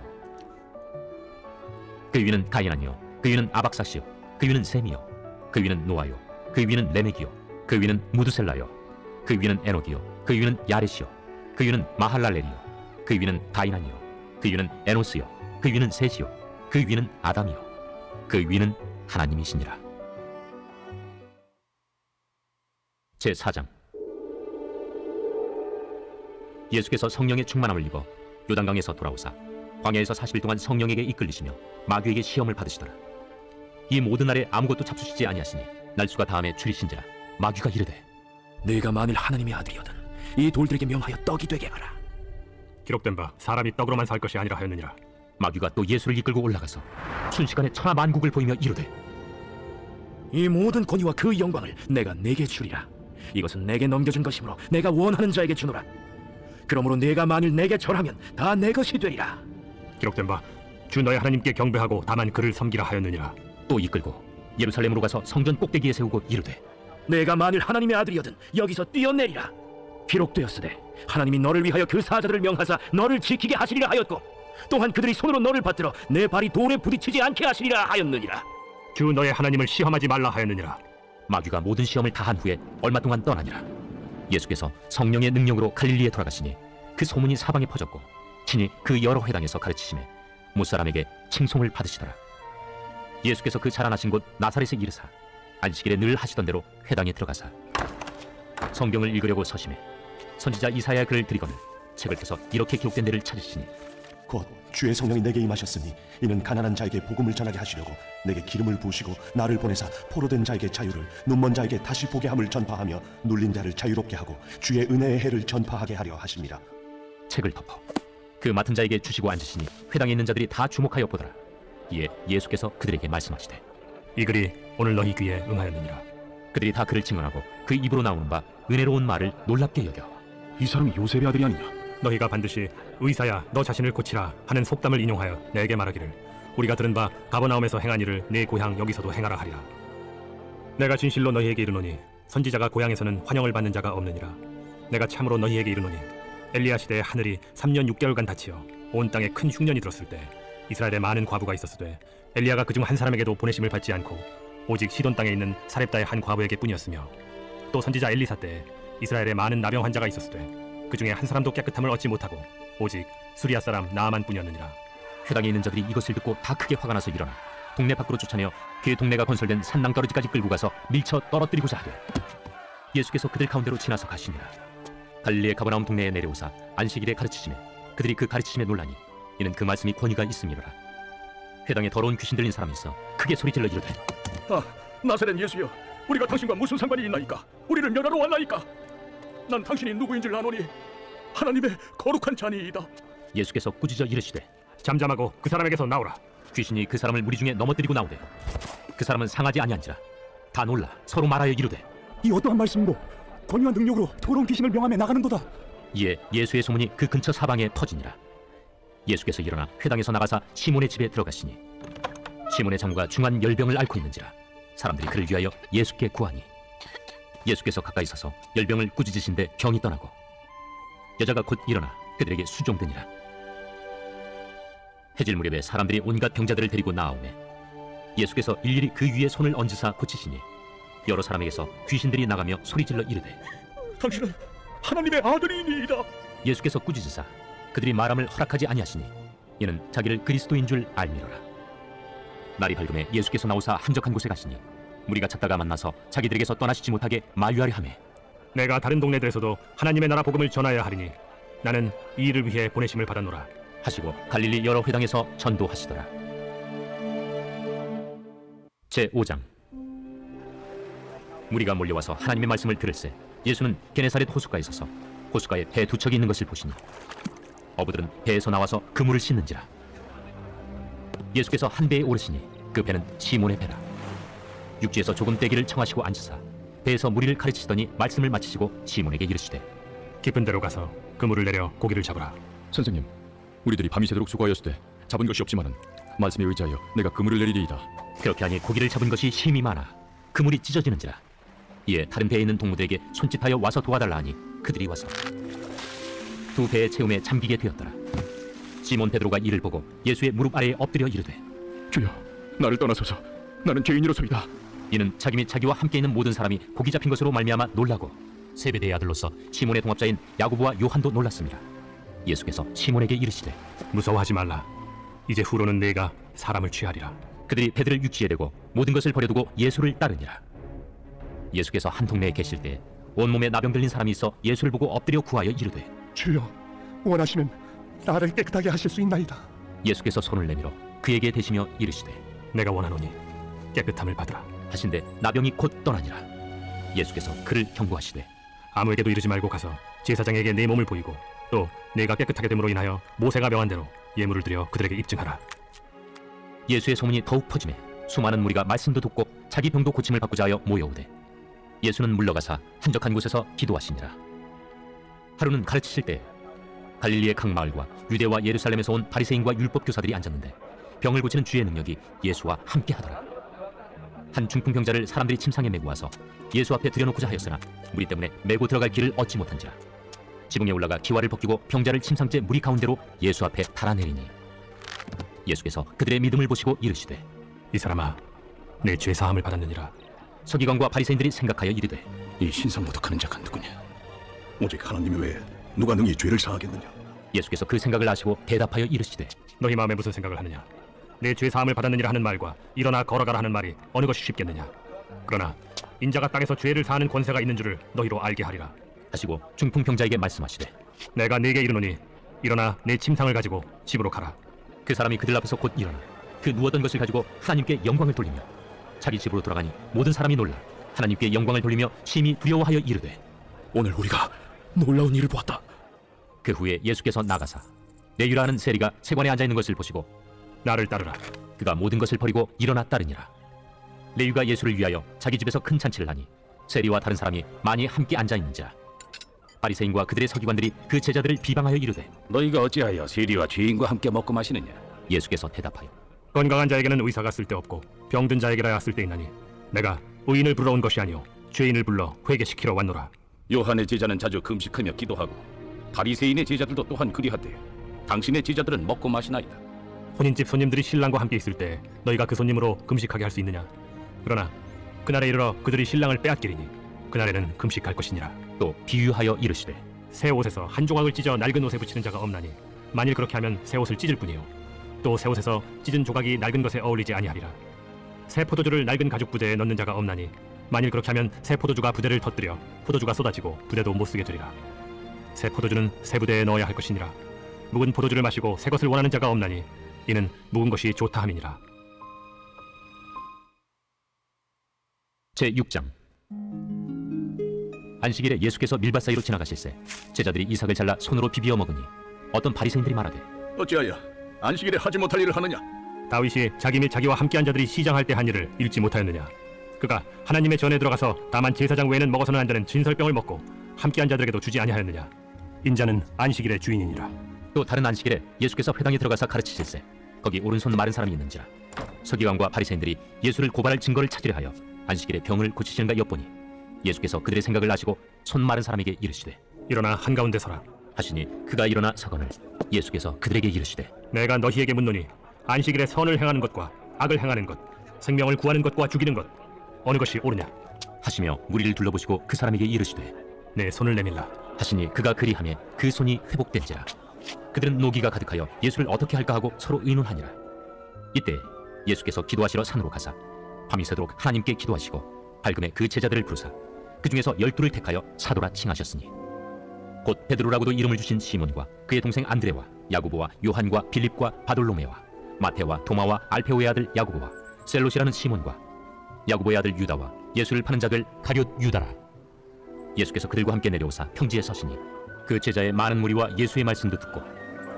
그 위는 가이난이요 그 위는 아박사시요 그 위는 셈이요 그 위는 노아요 그 위는 레멕이요 그 위는 무드셀라요 그 위는 에녹이요 그 위는 야렛이요 그 위는 마할랄렐이요 그 위는 가이난이요 그 위는 에노스요 그 위는 셋이요 그 위는 아담이요 그 위는 하나님이시니라. 제4장. 예수께서 성령의 충만함을 입어 요단강에서 돌아오사 광야에서 40일 동안 성령에게 이끌리시며 마귀에게 시험을 받으시더라. 이 모든 날에 아무것도 잡수시지 아니하시니 날수가 다음에 줄이신지라. 마귀가 이르되 네가 만일 하나님의 아들이거든 이 돌들에게 명하여 떡이 되게 하라. 기록된 바 사람이 떡으로만 살 것이 아니라 하였느니라. 마귀가 또 예수를 이끌고 올라가서 순식간에 천하만국을 보이며 이르되 이 모든 권위와 그 영광을 내가 네게 주리라. 이것은 내게 넘겨준 것이므로 내가 원하는 자에게 주노라. 그러므로 네가 만일 내게 절하면 다 내 것이 되리라. 기록된 바 주 너의 하나님께 경배하고 다만 그를 섬기라 하였느니라. 또 이끌고 예루살렘으로 가서 성전 꼭대기에 세우고 이르되 내가 만일 하나님의 아들이거든 여기서 뛰어내리라. 기록되었으되 하나님이 너를 위하여 그 사자들을 명하사 너를 지키게 하시리라 하였고 또한 그들이 손으로 너를 받들어 내 발이 돌에 부딪히지 않게 하시리라 하였느니라. 주 너의 하나님을 시험하지 말라 하였느니라. 마귀가 모든 시험을 다한 후에 얼마 동안 떠나니라. 예수께서 성령의 능력으로 갈릴리에 돌아가시니 그 소문이 사방에 퍼졌고 친히 그 여러 회당에서 가르치심에 못사람에게 칭송을 받으시더라. 예수께서 그 자라나신 곳 나사렛에 이르사 안식일에 늘 하시던 대로 회당에 들어가사 성경을 읽으려고 서심해 선지자 이사야 글을 들이거늘 책을 펴서 이렇게 기록된 데를 찾으시니 곧 주의 성령이 내게 임하셨으니 이는 가난한 자에게 복음을 전하게 하시려고 내게 기름을 부으시고 나를 보내사 포로된 자에게 자유를 눈먼 자에게 다시 보게 함을 전파하며 눌린 자를 자유롭게 하고 주의 은혜의 해를 전파하게 하려 하심이라. 책을 덮어 그 맡은 자에게 주시고 앉으시니 회당에 있는 자들이 다 주목하여 보더라. 이에 예수께서 그들에게 말씀하시되 이 글이 오늘 너희 귀에 응하였느니라. 그들이 다 그를 증언하고 그 입으로 나오는 바 은혜로운 말을 놀랍게 여겨 이 사람이 요셉의 아들이 아니냐? 너희가 반드시 의사야 너 자신을 고치라 하는 속담을 인용하여 내게 말하기를 우리가 들은 바 가버나움에서 행한 일을 네 고향 여기서도 행하라 하리라. 내가 진실로 너희에게 이르노니 선지자가 고향에서는 환영을 받는 자가 없느니라. 내가 참으로 너희에게 이르노니 엘리야 시대에 하늘이 3년 6개월간 닫히어 온 땅에 큰 흉년이 들었을 때 이스라엘에 많은 과부가 있었으되 엘리야가 그중 한 사람에게도 보내심을 받지 않고 오직 시돈 땅에 있는 사렙다의 한 과부에게 뿐이었으며 또 선지자 엘리사 때에 이스라엘에 많은 나병 환자가 있었으되 그 중에 한 사람도 깨끗함을 얻지 못하고 오직 수리아 사람 나아만 뿐이었느니라. 회당에 있는 자들이 이것을 듣고 다 크게 화가 나서 일어나 동네 밖으로 쫓아내어 그 동네가 건설된 산낭떠러지까지 끌고 가서 밀쳐 떨어뜨리고자 하되 예수께서 그들 가운데로 지나서 가시니라. 갈릴리의 가버나움 동네에 내려오사 안식일에 가르치시매 그들이 그 가르치심에 놀라니 이는 그 말씀이 권위가 있음이로라. 회당에 더러운 귀신 들린 사람이 있어 크게 소리질러 이르되 나사렛 예수여, 우리가 당신과 무슨 상관이 있나이까? 우리를 멸하러 왔나이까? 난 당신이 누구인 줄 아노니 하나님의 거룩한 자니이다. 예수께서 꾸짖어 이르시되 잠잠하고 그 사람에게서 나오라. 귀신이 그 사람을 무리 중에 넘어뜨리고 나오되 그 사람은 상하지 아니한지라. 다 놀라 서로 말하여 이르되 이 어떠한 말씀이고 권위와 능력으로 더러운 귀신을 명함에 나가는도다. 이에 예수의 소문이 그 근처 사방에 퍼지니라. 예수께서 일어나 회당에서 나가사 시몬의 집에 들어가시니 시몬의 장부가 중한 열병을 앓고 있는지라. 사람들이 그를 위하여 예수께 구하니 예수께서 가까이 서서 열병을 꾸짖으신데 병이 떠나고 여자가 곧 일어나 그들에게 수종되니라. 해질 무렵에 사람들이 온갖 병자들을 데리고 나아오매 예수께서 일일이 그 위에 손을 얹으사 고치시니 여러 사람에게서 귀신들이 나가며 소리질러 이르되 당신은 하나님의 아들이니이다. 예수께서 꾸짖으사 그들이 말함을 허락하지 아니하시니 이는 자기를 그리스도인 줄 알미로라. 날이 밝음에 예수께서 나오사 한적한 곳에 가시니 무리가 찾다가 만나서 자기들에게서 떠나시지 못하게 만류하려 하매 내가 다른 동네들에서도 하나님의 나라 복음을 전하여 하리니 나는 이 일을 위해 보내심을 받았노라 하시고 갈릴리 여러 회당에서 전도하시더라. 제5장. 무리가 몰려와서 하나님의 말씀을 들을새 예수는 게네사렛 호숫가에 서서 호숫가에 배 두 척이 있는 것을 보시니 어부들은 배에서 나와서 그물을 씻는지라. 예수께서 한 배에 오르시니 그 배는 시몬의 배라. 육지에서 조금 떼기를 청하시고 앉으사 배에서 무리를 가르치시더니 말씀을 마치시고 시몬에게 이르시되 깊은 데로 가서 그물을 내려 고기를 잡으라. 선생님, 우리들이 밤이 새도록 수고하였을 때 잡은 것이 없지만은 말씀에 의지하여 내가 그물을 내리리이다. 그렇게 하니 고기를 잡은 것이 심히 많아 그물이 찢어지는지라. 이에 다른 배에 있는 동무들에게 손짓하여 와서 도와달라 하니 그들이 와서 두 배의 채움에 잠기게 되었더라. 시몬 베드로가 이를 보고 예수의 무릎 아래에 엎드려 이르되 주여, 나를 떠나소서. 나는 죄인이로소이다. 이는 자기 및 자기와 함께 있는 모든 사람이 고기 잡힌 것으로 말미암아 놀라고 세베대의 아들로서 시몬의 동업자인 야고보와 요한도 놀랐습니다. 예수께서 시몬에게 이르시되 무서워하지 말라. 이제 후로는 내가 사람을 취하리라. 그들이 배들을 육지에 대고 모든 것을 버려두고 예수를 따르니라. 예수께서 한 동네에 계실 때 온몸에 나병 들린 사람이 있어 예수를 보고 엎드려 구하여 이르되 주여, 원하시면 나를 깨끗하게 하실 수 있나이다. 예수께서 손을 내밀어 그에게 대시며 이르시되 내가 원하노니 깨끗함을 받으라 하신데 나병이 곧 떠나니라. 예수께서 그를 경고하시되 아무에게도 이르지 말고 가서 제사장에게 내 몸을 보이고 또 내가 깨끗하게 됨으로 인하여 모세가 명한 대로 예물을 드려 그들에게 입증하라. 예수의 소문이 더욱 퍼지매 수많은 무리가 말씀도 듣고 자기 병도 고침을 받고자 하여 모여오되 예수는 물러가사 한적한 곳에서 기도하시니라. 하루는 가르치실 때 갈릴리의 각 마을과 유대와 예루살렘에서 온 바리새인과 율법 교사들이 앉았는데 병을 고치는 주의 능력이 예수와 함께 하더라. 한 중풍병자를 사람들이 침상에 메고 와서 예수 앞에 들여놓고자 하였으나 무리 때문에 메고 들어갈 길을 얻지 못한지라. 지붕에 올라가 기와를 벗기고 병자를 침상째 무리 가운데로 예수 앞에 달아내리니 예수께서 그들의 믿음을 보시고 이르시되 이 사람아, 내 죄 사함을 받았느니라. 서기관과 바리새인들이 생각하여 이르되 이 신상모독하는 자가 누구냐? 오직 하나님 외에 누가 능히 죄를 사하겠느냐? 예수께서 그 생각을 아시고 대답하여 이르시되 너희 마음에 무슨 생각을 하느냐? 내 죄 사함을 받았느니라 하는 말과 일어나 걸어가라 하는 말이 어느 것이 쉽겠느냐? 그러나 인자가 땅에서 죄를 사하는 권세가 있는 줄을 너희로 알게 하리라 하시고 중풍병자에게 말씀하시되 내가 네게 이르노니 일어나 내 침상을 가지고 집으로 가라. 그 사람이 그들 앞에서 곧 일어나 그 누웠던 것을 가지고 하나님께 영광을 돌리며 자기 집으로 돌아가니 모든 사람이 놀라 하나님께 영광을 돌리며 심히 두려워하여 이르되 오늘 우리가 놀라운 일을 보았다. 그 후에 예수께서 나가사 레위라 하는 세리가 세관에 앉아있는 것을 보시고 나를 따르라. 그가 모든 것을 버리고 일어나 따르니라. 레위가 예수를 위하여 자기 집에서 큰 잔치를 하니 세리와 다른 사람이 많이 함께 앉아있는지라. 바리새인과 그들의 서기관들이 그 제자들을 비방하여 이르되 너희가 어찌하여 세리와 죄인과 함께 먹고 마시느냐? 예수께서 대답하여 건강한 자에게는 의사가 쓸데없고 병든 자에게라야 쓸데있나니 내가 의인을 부르러 온 것이 아니오 죄인을 불러 회개시키러 왔노라. 요한의 제자는 자주 금식하며 기도하고 바리새인의 제자들도 또한 그리하되 당신의 제자들은 먹고 마시나이다. 혼인집 손님들이 신랑과 함께 있을 때 너희가 그 손님으로 금식하게 할 수 있느냐? 그러나 그날에 이르러 그들이 신랑을 빼앗기리니 그날에는 금식할 것이니라. 또 비유하여 이르시되 새 옷에서 한 조각을 찢어 낡은 옷에 붙이는 자가 없나니 만일 그렇게 하면 새 옷을 찢을 뿐이요 또 새 옷에서 찢은 조각이 낡은 것에 어울리지 아니하리라. 새 포도주를 낡은 가죽 부대에 넣는 자가 없나니 만일 그렇게 하면 새 포도주가 부대를 터뜨려 포도주가 쏟아지고 부대도 못 쓰게 되리라. 새 포도주는 새 부대에 넣어야 할 것이니라. 묵은 포도주를 마시고 새 것을 원하는 자가 없나니 이는 묵은 것이 좋다 함이니라. 제6장. 안식일에 예수께서 밀밭 사이로 지나가실새 제자들이 이삭을 잘라 손으로 비비어 먹으니 어떤 바리새인들이 말하되 어찌하여 안식일에 하지 못할 일을 하느냐? 다윗이 자기 및 자기와 함께한 자들이 시장할 때 한 일을 읽지 못하였느냐? 그가 하나님의 전에 들어가서 다만 제사장 외에는 먹어서는 안 되는 진설병을 먹고 함께한 자들에게도 주지 아니하였느냐? 인자는 안식일의 주인이니라. 또 다른 안식일에 예수께서 회당에 들어가서 가르치실새 거기 오른손 마른 사람이 있는지라. 서기관과 바리새인들이 예수를 고발할 증거를 찾으려 하여 안식일에 병을 고치시는가 엿보니 예수께서 그들의 생각을 아시고 손 마른 사람에게 이르시되 일어나 한가운데 서라 하시니 그가 일어나 서거늘 예수께서 그들에게 이르시되 내가 너희에게 묻노니 안식일에 선을 행하는 것과 악을 행하는 것, 생명을 구하는 것과 죽이는 것 어느 것이 옳으냐 하시며 무리를 둘러보시고 그 사람에게 이르시되 내 손을 내밀라 하시니 그가 그리하며 그 손이 회복된지라. 그들은 노기가 가득하여 예수를 어떻게 할까 하고 서로 의논하니라. 이때 예수께서 기도하시러 산으로 가사 밤이 새도록 하나님께 기도하시고 밝음에 그 제자들을 부르사 그 중에서 12를 택하여 사도라 칭하셨으니 곧 베드로라고도 이름을 주신 시몬과 그의 동생 안드레와 야고보와 요한과 빌립과 바돌로메와 마테와 도마와 알페오의 아들 야고보와 셀롯이라는 시몬과 야고보의 아들 유다와 예수를 파는 자들 가룟 유다라. 예수께서 그들과 함께 내려오사 평지에 서시니 그 제자의 많은 무리와 예수의 말씀도 듣고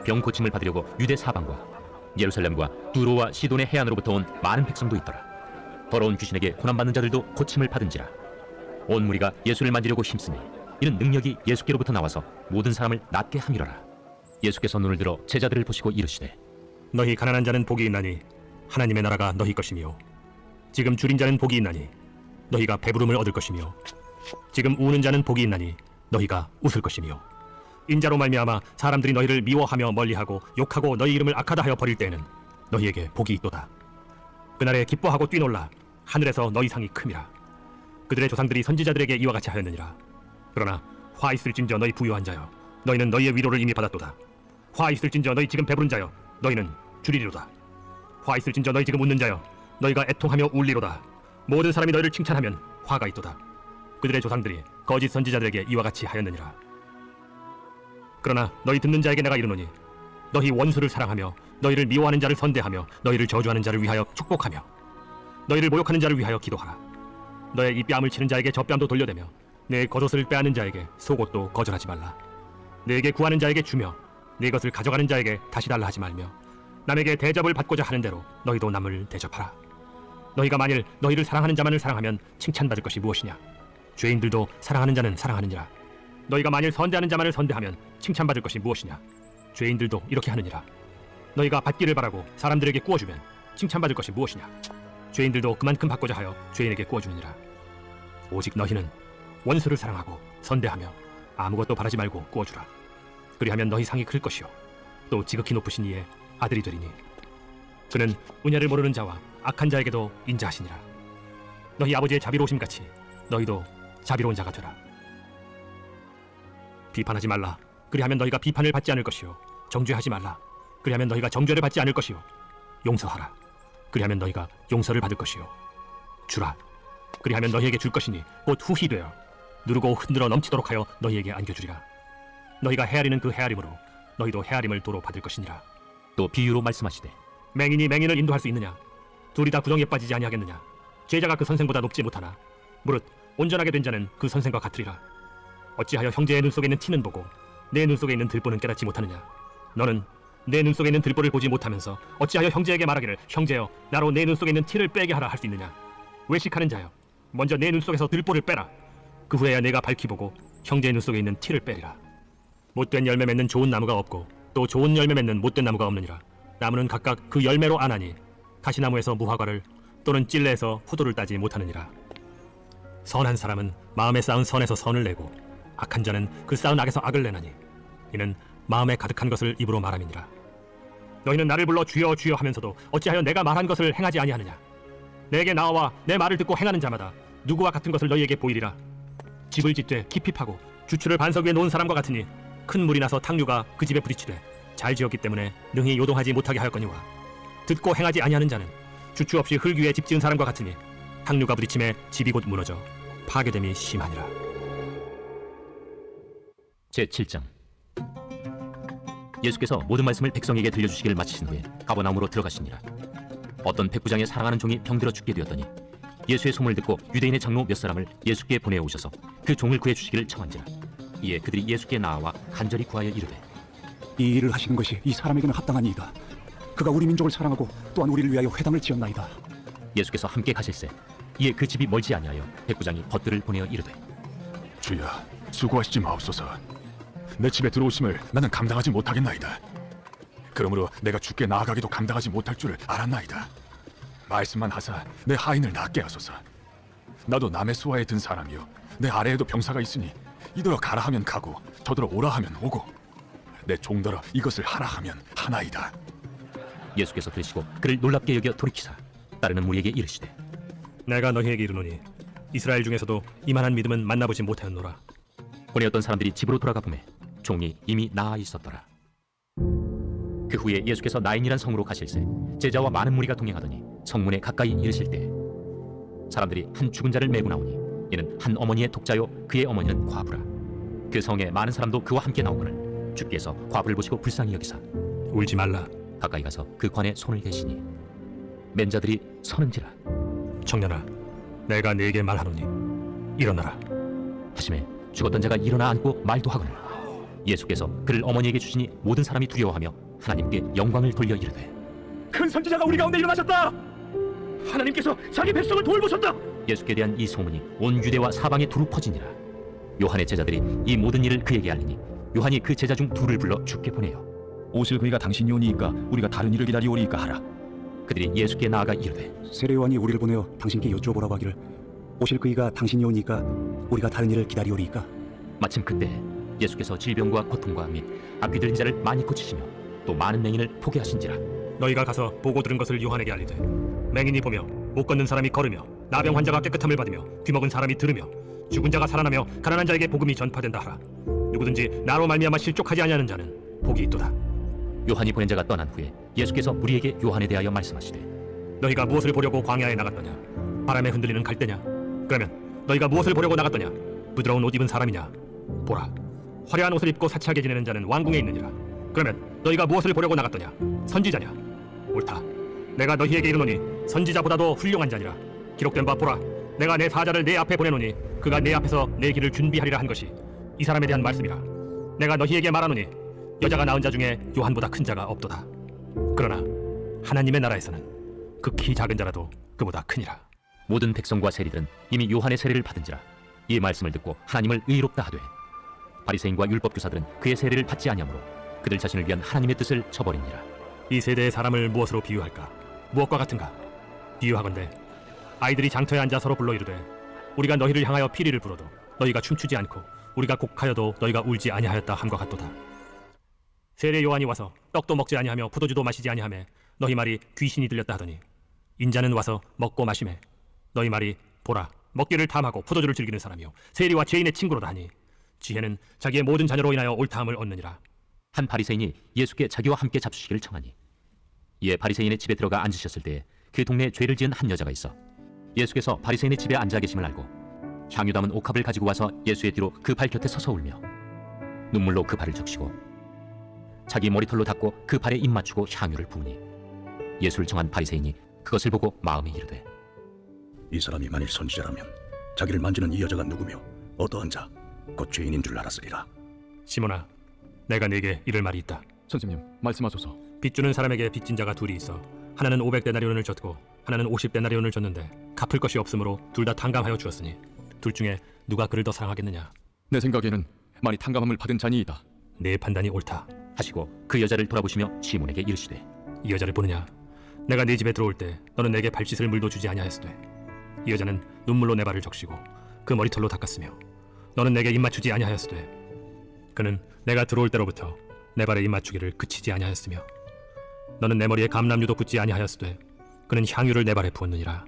병 고침을 받으려고 유대 사방과 예루살렘과 두로와 시돈의 해안으로부터 온 많은 백성도 있더라. 더러운 귀신에게 고난받는 자들도 고침을 받은지라. 온 무리가 예수를 만지려고 힘쓰니 이는 능력이 예수께로부터 나와서 모든 사람을 낫게 함이로라. 예수께서 눈을 들어 제자들을 보시고 이르시되 너희 가난한 자는 복이 있나니 하나님의 나라가 너희 것이며 지금 줄인 자는 복이 있나니 너희가 배부름을 얻을 것이며 지금 우는 자는 복이 있나니 너희가 웃을 것이며 인자로 말미암아 사람들이 너희를 미워하며 멀리하고 욕하고 너희 이름을 악하다 하여 버릴 때에는 너희에게 복이 있도다. 그날에 기뻐하고 뛰놀라 하늘에서 너희 상이 큼이라. 그들의 조상들이 선지자들에게 이와 같이 하였느니라. 그러나 화 있을진저 너희 부유한 자여 너희는 너희의 위로를 이미 받았도다. 화 있을진저 너희 지금 배부른 자여 너희는 줄이리로다. 화 있을진저 너희 지금 웃는 자여 너희가 애통하며 울리로다. 모든 사람이 너희를 칭찬하면 화가 있도다. 그들의 조상들이 거짓 선지자들에게 이와 같이 하였느니라. 그러나 너희 듣는 자에게 내가 이르노니 너희 원수를 사랑하며 너희를 미워하는 자를 선대하며 너희를 저주하는 자를 위하여 축복하며 너희를 모욕하는 자를 위하여 기도하라. 너의 이 뺨을 치는 자에게 저 뺨도 돌려대며 내 겉옷을 빼앗는 자에게 속옷도 거절하지 말라. 내게 구하는 자에게 주며 네 것을 가져가는 자에게 다시 달라 하지 말며 남에게 대접을 받고자 하는 대로 너희도 남을 대접하라. 너희가 만일 너희를 사랑하는 자만을 사랑하면 칭찬받을 것이 무엇이냐? 죄인들도 사랑하는 자는 사랑하느니라. 너희가 만일 선대하는 자만을 선대하면 칭찬받을 것이 무엇이냐? 죄인들도 이렇게 하느니라. 너희가 받기를 바라고 사람들에게 구워주면 칭찬받을 것이 무엇이냐? 죄인들도 그만큼 받고자 하여 죄인에게 구워주느니라. 오직 너희는 원수를 사랑하고 선대하며 아무것도 바라지 말고 구워주라. 그리하면 너희 상이 클 것이요 또 지극히 높으신 이의 아들이 되리니 그는 은혜를 모르는 자와 악한 자에게도 인자하시니라. 너희 아버지의 자비로우심같이 너희도 자비로운 자가 되라. 비판하지 말라. 그리하면 너희가 비판을 받지 않을 것이요 정죄하지 말라. 그리하면 너희가 정죄를 받지 않을 것이요 용서하라. 그리하면 너희가 용서를 받을 것이요 주라. 그리하면 너희에게 줄 것이니 곧 후히 되어 누르고 흔들어 넘치도록 하여 너희에게 안겨주리라. 너희가 헤아리는 그 헤아림으로 너희도 헤아림을 도로 받을 것이니라. 또 비유로 말씀하시되 맹인이 맹인을 인도할 수 있느냐? 둘이 다 구덩이에 빠지지 아니하겠느냐? 제자가 그 선생보다 높지 못하나 무릇 온전하게 된 자는 그 선생과 같으리라. 어찌하여 형제의 눈 속에 있는 티는 보고 내 눈 속에 있는 들보는 깨닫지 못하느냐? 너는 내 눈 속에 있는 들보를 보지 못하면서 어찌하여 형제에게 말하기를 형제여 나로 내 눈 속에 있는 티를 빼게 하라 할 수 있느냐? 외식하는 자여 먼저 내 눈 속에서 들보를 빼라. 그 후에야 내가 밝히 보고 형제의 눈 속에 있는 티를 빼리라. 못된 열매 맺는 좋은 나무가 없고 또 좋은 열매 맺는 못된 나무가 없느니라. 나무는 각각 그 열매로 아나니 가시나무에서 무화과를 또는 찔레에서 포도를 따지 못하느니라. 선한 사람은 마음에 쌓은 선에서 선을 내고 악한 자는 그 쌓은 악에서 악을 내나니 이는 마음에 가득한 것을 입으로 말함이니라. 너희는 나를 불러 주여 주여 하면서도 어찌하여 내가 말한 것을 행하지 아니하느냐? 내게 나와 내 말을 듣고 행하는 자마다 누구와 같은 것을 너희에게 보이리라. 집을 짓되 깊이 파고 주추를 반석 위에 놓은 사람과 같으니 큰 물이 나서 탕류가 그 집에 부딪히되 잘 지었기 때문에 능히 요동하지 못하게 하였거니와 듣고 행하지 아니하는 자는 주추 없이 흙 위에 집 지은 사람과 같으니 탕류가 부딪힘에 집이 곧 무너져 파괴됨이 심하니라. 제7장. 예수께서 모든 말씀을 백성에게 들려주시기를 마치신 후에 가버나움으로 들어가시니라. 어떤 백부장의 사랑하는 종이 병들어 죽게 되었더니 예수의 소문을 듣고 유대인의 장로 몇 사람을 예수께 보내오셔서 그 종을 구해 주시기를 청한지라. 이에 그들이 예수께 나와 간절히 구하여 이르되, 이 일을 하시는 것이 이 사람에게는 합당하니이다. 그가 우리 민족을 사랑하고 또한 우리를 위하여 회당을 지었나이다. 예수께서 함께 가실세. 이에 그 집이 멀지 아니하여 백부장이 벗들을 보내어 이르되, 주여, 수고하시지 마옵소서. 내 집에 들어오심을 나는 감당하지 못하겠나이다. 그러므로 내가 주께 나아가기도 감당하지 못할 줄을 알았나이다. 말씀만 하사 내 하인을 낫게 하소서. 나도 남의 수하에 든 사람이요, 내 아래에도 병사가 있으니 이더러 가라 하면 가고 저더러 오라 하면 오고 내 종더러 이것을 하라 하면 하나이다. 예수께서 들으시고 그를 놀랍게 여겨 돌이키사 따르는 무리에게 이르시되, 내가 너희에게 이르노니 이스라엘 중에서도 이만한 믿음은 만나보지 못하였노라. 보내었던 사람들이 집으로 돌아가 보매 종이 이미 나아 있었더라. 그 후에 예수께서 나인이란 성으로 가실새 제자와 많은 무리가 동행하더니 성문에 가까이 이르실 때 사람들이 한 죽은 자를 메고 나오니 이는 한 어머니의 독자요 그의 어머니는 과부라. 그 성에 많은 사람도 그와 함께 나오거늘 주께서 과부를 보시고 불쌍히 여기사 울지 말라. 가까이 가서 그 관에 손을 대시니 맨 자들이 서는지라. 청년아, 내가 네게 말하노니 일어나라. 하심에 죽었던 자가 일어나 앉고 말도 하거늘 예수께서 그를 어머니에게 주시니 모든 사람이 두려워하며 하나님께 영광을 돌려 이르되, 큰 선지자가 우리 가운데 일어나셨다. 하나님께서 자기 백성을 돌보셨다. 예수께 대한 이 소문이 온 유대와 사방에 두루 퍼지니라. 요한의 제자들이 이 모든 일을 그에게 알리니 요한이 그 제자 중 둘을 불러 주께 보내요. 오실 그이가 당신이 오니이까 우리가 다른 일을 기다리오리이까 하라. 그들이 예수께 나아가 이르되, 세례요한이 우리를 보내어 당신께 여쭈어보라고 하기를 오실 그이가 당신이 오니까 우리가 다른 일을 기다리오리이까. 마침 그때 예수께서 질병과 고통과 및 악귀 들린 자를 많이 고치시며 또 많은 맹인을 포게 하신지라. 너희가 가서 보고 들은 것을 요한에게 알리되, 맹인이 보며 못 걷는 사람이 걸으며 나병 환자가 깨끗함을 받으며 귀먹은 사람이 들으며 죽은 자가 살아나며 가난한 자에게 복음이 전파된다 하라. 누구든지 나로 말미암아 실족하지 아니하는 자는 복이 있도다. 요한이 보낸 자가 떠난 후에 예수께서 우리에게 요한에 대하여 말씀하시되, 너희가 무엇을 보려고 광야에 나갔더냐? 바람에 흔들리는 갈대냐? 그러면 너희가 무엇을 보려고 나갔더냐? 부드러운 옷 입은 사람이냐? 보라, 화려한 옷을 입고 사치하게 지내는 자는 왕궁에 있느니라. 그러면 너희가 무엇을 보려고 나갔더냐? 선지자냐? 옳다. 내가 너희에게 이르노니 선지자보다도 훌륭한 자니라. 기록된 바 보라, 내가 내 사자를 내 앞에 보내노니 그가 내 앞에서 내 길을 준비하리라 한 것이 이 사람에 대한 말씀이라. 내가 너희에게 말하노니 여자가 낳은 자 중에 요한보다 큰 자가 없도다. 그러나 하나님의 나라에서는 극히 작은 자라도 그보다 크니라. 모든 백성과 세리들은 이미 요한의 세례를 받은지라. 이 말씀을 듣고 하나님을 의롭다 하되 바리새인과 율법교사들은 그의 세례를 받지 아니하므로 그들 자신을 위한 하나님의 뜻을 저버리니라. 이 세대의 사람을 무엇으로 비유할까? 무엇과 같은가? 비유하건대 아이들이 장터에 앉아 서로 불러 이르되, 우리가 너희를 향하여 피리를 불어도 너희가 춤추지 않고 우리가 곡하여도 너희가 울지 아니하였다 함과 같도다. 세례 요한이 와서 떡도 먹지 아니하며 포도주도 마시지 아니하며 너희 말이 귀신이 들렸다 하더니 인자는 와서 먹고 마시매 너희 말이 보라, 먹기를 탐하고 포도주를 즐기는 사람이요 세리와 죄인의 친구로다 하니 지혜는 자기의 모든 자녀로 인하여 옳다함을 얻느니라. 한 바리새인이 예수께 자기와 함께 잡수시기를 청하니 이에 바리새인의 집에 들어가 앉으셨을 때에 그 동네에 죄를 지은 한 여자가 있어 예수께서 바리새인의 집에 앉아 계심을 알고 향유 담은 옥합을 가지고 와서 예수의 뒤로 그 발 곁에 서서 울며 눈물로 그 발을 적시고 자기 머리털로 닦고 그 발에 입 맞추고 향유를 부으니 예수를 청한 바리새인이 그것을 보고 마음에 이르되, 이 사람이 만일 선지자라면 자기를 만지는 이 여자가 누구며 어떠한 자 곧 죄인인 줄 알았으리라. 시몬아, 내가 네게 이를 말이 있다. 선생님, 말씀하소서. 빚 주는 사람에게 빚진 자가 둘이 있어 하나는 500데나리온을 줬고 하나는 50데나리온을 줬는데 갚을 것이 없으므로 둘 다 탕감하여 주었으니 둘 중에 누가 그를 더 사랑하겠느냐? 내 생각에는 많이 탕감함을 받은 자니이다. 내 판단이 옳다 하시고 그 여자를 돌아보시며 시몬에게 이르시되, 이 여자를 보느냐? 내가 네 집에 들어올 때 너는 내게 발짓을 물도 주지 아니하였으되 이 여자는 눈물로 내 발을 적시고 그 머리털로 닦았으며 너는 내게 입 맞추지 아니하였으되 그는 내가 들어올 때로부터 내 발에 입 맞추기를 그치지 아니하였으며 너는 내 머리에 감람유도 붓지 아니하였으되 그는 향유를 내 발에 부었느니라.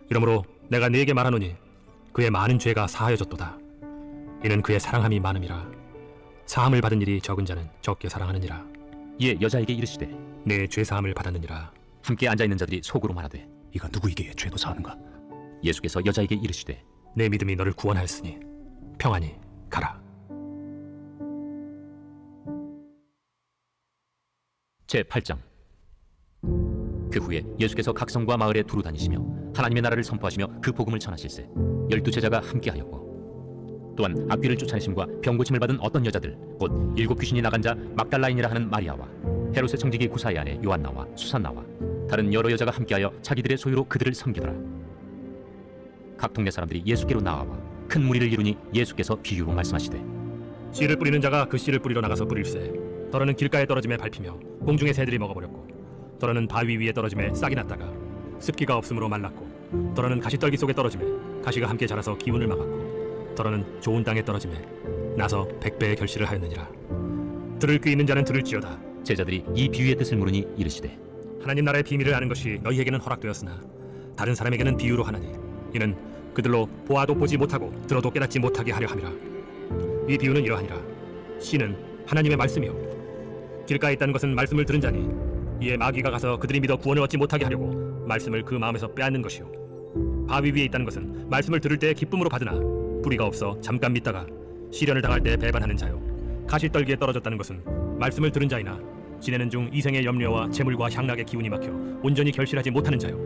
이러므로 내가 네게 말하노니 그의 많은 죄가 사하여졌도다. 이는 그의 사랑함이 많음이라. 사함을 받은 일이 적은 자는 적게 사랑하느니라. 이에 여자에게 이르시되, 내 죄 사함을 받았느니라. 함께 앉아있는 자들이 속으로 말하되, 이가 누구에게 죄도 사하는가? 예수께서 여자에게 이르시되, 내 믿음이 너를 구원하였으니 평안히 가라. 제8장. 그 후에 예수께서 각 성과 마을에 두루 다니시며 하나님의 나라를 선포하시며 그 복음을 전하실세 12제자가 함께하였고, 또한 악귀를 쫓아내심과 병고침을 받은 어떤 여자들, 곧 7 귀신이 나간 자 막달라인이라 하는 마리아와 헤롯의 청지기 구사의 아내 요한나와 수산나와 다른 여러 여자가 함께하여 자기들의 소유로 그들을 섬기더라. 각 동네 사람들이 예수께로 나아와 큰 무리를 이루니 예수께서 비유로 말씀하시되, 씨를 뿌리는 자가 그 씨를 뿌리러 나가서 뿌릴새. 더러는 길가에 떨어짐에 밟히며 공중의 새들이 먹어버렸고, 더러는 바위 위에 떨어짐에 싹이 났다가 습기가 없으므로 말랐고, 더러는 가시떨기 속에 떨어짐에 가시가 함께 자라서 기운을 막았고, 더러는 좋은 땅에 떨어짐에 나서 100배의 결실을 하였느니라. 들을 귀 있는 자는 들을지어다. 제자들이 이 비유의 뜻을 물으니 이르시되, 하나님 나라의 비밀을 아는 것이 너희에게는 허락되었으나 다른 사람에게는 비유로 하나니, 이는 그들로 보아도 보지 못하고 들어도 깨닫지 못하게 하려 함이라. 이 비유는 이러하니라. 씨는 하나님의 말씀이요 길가에 있다는 것은 말씀을 들은 자니, 이에 마귀가 가서 그들이 믿어 구원을 얻지 못하게 하려고 말씀을 그 마음에서 빼앗는 것이요 바위 위에 있다는 것은 말씀을 들을 때에 기쁨으로 받으나 뿌리가 없어 잠깐 믿다가 시련을 당할 때 배반하는 자요 가시떨기에 떨어졌다는 것은 말씀을 들은 자이나 지내는 중 이생의 염려와 재물과 향락의 기운이 막혀 온전히 결실하지 못하는 자요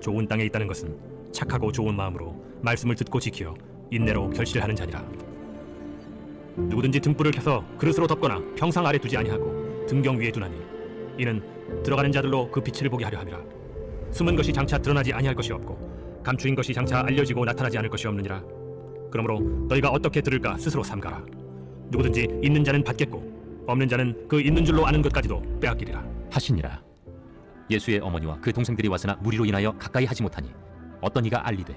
좋은 땅에 있다는 것은 착하고 좋은 마음으로 말씀을 듣고 지키어 인내로 결실하는 자니라. 누구든지 등불을 켜서 그릇으로 덮거나 평상 아래 두지 아니하고 등경 위에 두나니, 이는 들어가는 자들로 그 빛을 보게 하려 함이라. 숨은 것이 장차 드러나지 아니할 것이 없고 감추인 것이 장차 알려지고 나타나지 않을 것이 없느니라. 그러므로 너희가 어떻게 들을까 스스로 삼가라. 누구든지 있는 자는 받겠고 없는 자는 그 있는 줄로 아는 것까지도 빼앗기리라 하시니라. 예수의 어머니와 그 동생들이 왔으나 무리로 인하여 가까이 하지 못하니 어떤 이가 알리되,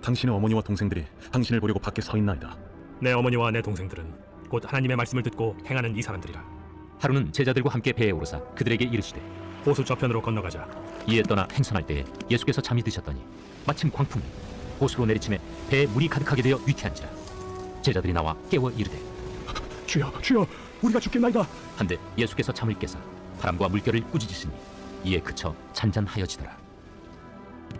당신의 어머니와 동생들이 당신을 보려고 밖에 서 있나이다. 내 어머니와 내 동생들은 곧 하나님의 말씀을 듣고 행하는 이 사람들이라. 하루는 제자들과 함께 배에 오르사 그들에게 이르시되, 호수 저편으로 건너가자. 이에 떠나 행선할 때에 예수께서 잠이 드셨더니 마침 광풍이 호수로 내리침에 배에 물이 가득하게 되어 위태한지라. 제자들이 나와 깨워 이르되, 주여, 주여, 우리가 죽겠나이다. 한데 예수께서 잠을 깨사 바람과 물결을 꾸짖으시니 이에 그쳐 잔잔하여지더라.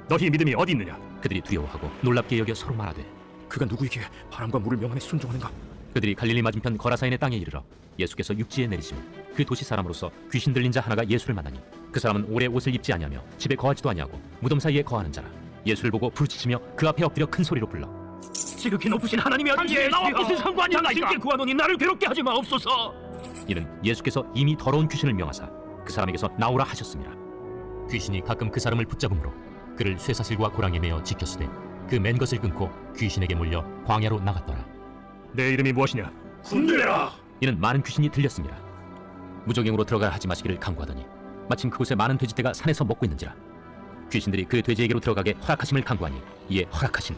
너희 믿음이 어디 있느냐? 그들이 두려워하고 놀랍게 여겨 서로 말하되, 그가 누구이기에 바람과 물을 명하에 순종하는가? 그들이 갈릴리 맞은편 거라사인의 땅에 이르러 예수께서 육지에 내리시며 그 도시 사람으로서 귀신 들린 자 하나가 예수를 만나니, 그 사람은 오래 옷을 입지 아니하며 집에 거하지도 아니하고 무덤 사이에 거하는 자라. 예수를 보고 부르짖으며 그 앞에 엎드려 큰 소리로 불러, 지극히 높으신 하나님의 아들이여, 나와 무슨 상관이 있나이까? 당신께 구하노니 나를 괴롭게 하지 마옵소서. 이는 예수께서 이미 더러운 귀신을 명하사 그 사람에게서 나오라 하셨습니다. 귀신이 가끔 그 사람을 붙잡음으로 그를 쇠사슬과 고랑에 매어 지켰으되 그 맨 것을 끊고 귀신에게 몰려 광야로 나갔더라. 내 이름이 무엇이냐? 군대라. 이는 많은 귀신이 들렸습니다. 무적행으로 들어가라 하지 마시기를 강구하더니 마침 그곳에 많은 돼지떼가 산에서 먹고 있는지라. 귀신들이 그 돼지에게로 들어가게 허락하심을 강구하니 이에 허락하신.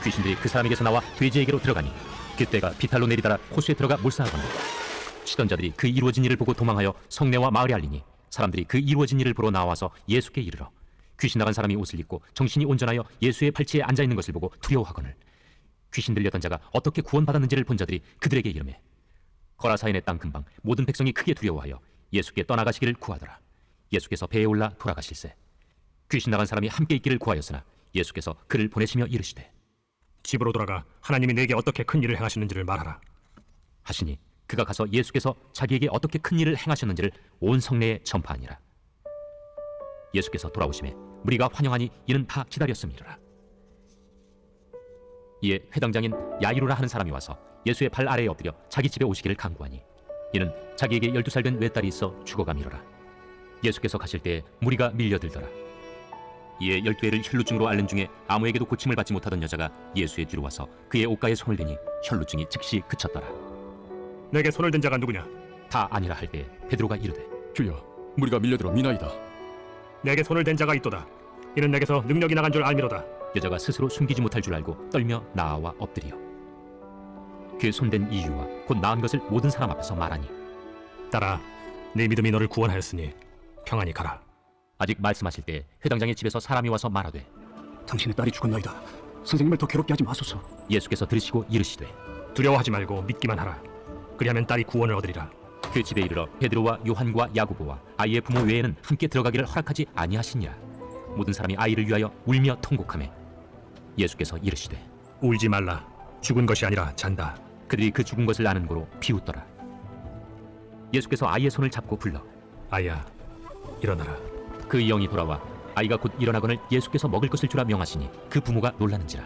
귀신들이 그 사람에게서 나와 돼지에게로 들어가니 그때가 비탈로 내리다라 호수에 들어가 몰사하거늘. 치던 자들이 그 이루어진 일을 보고 도망하여 성내와 마을에 알리니 사람들이 그 이루어진 일을 보러 나와서 예수께 이르러 귀신 나간 사람이 옷을 입고 정신이 온전하여 예수의 팔치에 앉아있는 것을 보고 두려워하거늘. 귀신 들렸던 자가 어떻게 구원받았는지를 본 자들이 그들에게 이르매, 거라사인의 땅 근방 모든 백성이 크게 두려워하여 예수께 떠나가시기를 구하더라. 예수께서 배에 올라 돌아가실세 귀신 나간 사람이 함께 있기를 구하였으나 예수께서 그를 보내시며 이르시되, 집으로 돌아가 하나님이 내게 어떻게 큰 일을 행하셨는지를 말하라 하시니 그가 가서 예수께서 자기에게 어떻게 큰 일을 행하셨는지를 온 성내에 전파하니라. 예수께서 돌아오심에 무리가 환영하니 이는 다 기다렸음이라. 이에 회당장인 야이로라 하는 사람이 와서 예수의 발 아래에 엎드려 자기 집에 오시기를 간구하니, 이는 자기에게 12살 된 외딸이 있어 죽어가미로라. 예수께서 가실 때에 무리가 밀려들더라. 이에 12회를 혈루증으로 앓는 중에 아무에게도 고침을 받지 못하던 여자가 예수의 뒤로 와서 그의 옷가에 손을 대니 혈루증이 즉시 그쳤더라. 내게 손을 댄 자가 누구냐? 다 아니라 할 때에 베드로가 이르되, 주여, 무리가 밀려들어 미나이다. 내게 손을 댄 자가 있도다. 이는 내게서 능력이 나간 줄 알미로다. 여자가 스스로 숨기지 못할 줄 알고 떨며 나아와 엎드려 그 손댄 이유와 곧 나은 것을 모든 사람 앞에서 말하니, 딸아, 네 믿음이 너를 구원하였으니 평안히 가라. 아직 말씀하실 때 회당장의 집에서 사람이 와서 말하되, 당신의 딸이 죽었나이다. 선생님을 더 괴롭게 하지 마소서. 예수께서 들으시고 이르시되, 두려워하지 말고 믿기만 하라. 그리하면 딸이 구원을 얻으리라. 그 집에 이르러 베드로와 요한과 야고보와 아이의 부모 외에는 함께 들어가기를 허락하지 아니하시니라. 모든 사람이 아이를 위하여 울며 통곡하매 예수께서 이르시되, 울지 말라. 죽은 것이 아니라 잔다. 그들이 그 죽은 것을 아는 고로 비웃더라. 예수께서 아이의 손을 잡고 불러 아이야, 일어나라. 그 영이 돌아와 아이가 곧 일어나거늘 예수께서 먹을 것을 주라 명하시니 그 부모가 놀라는지라.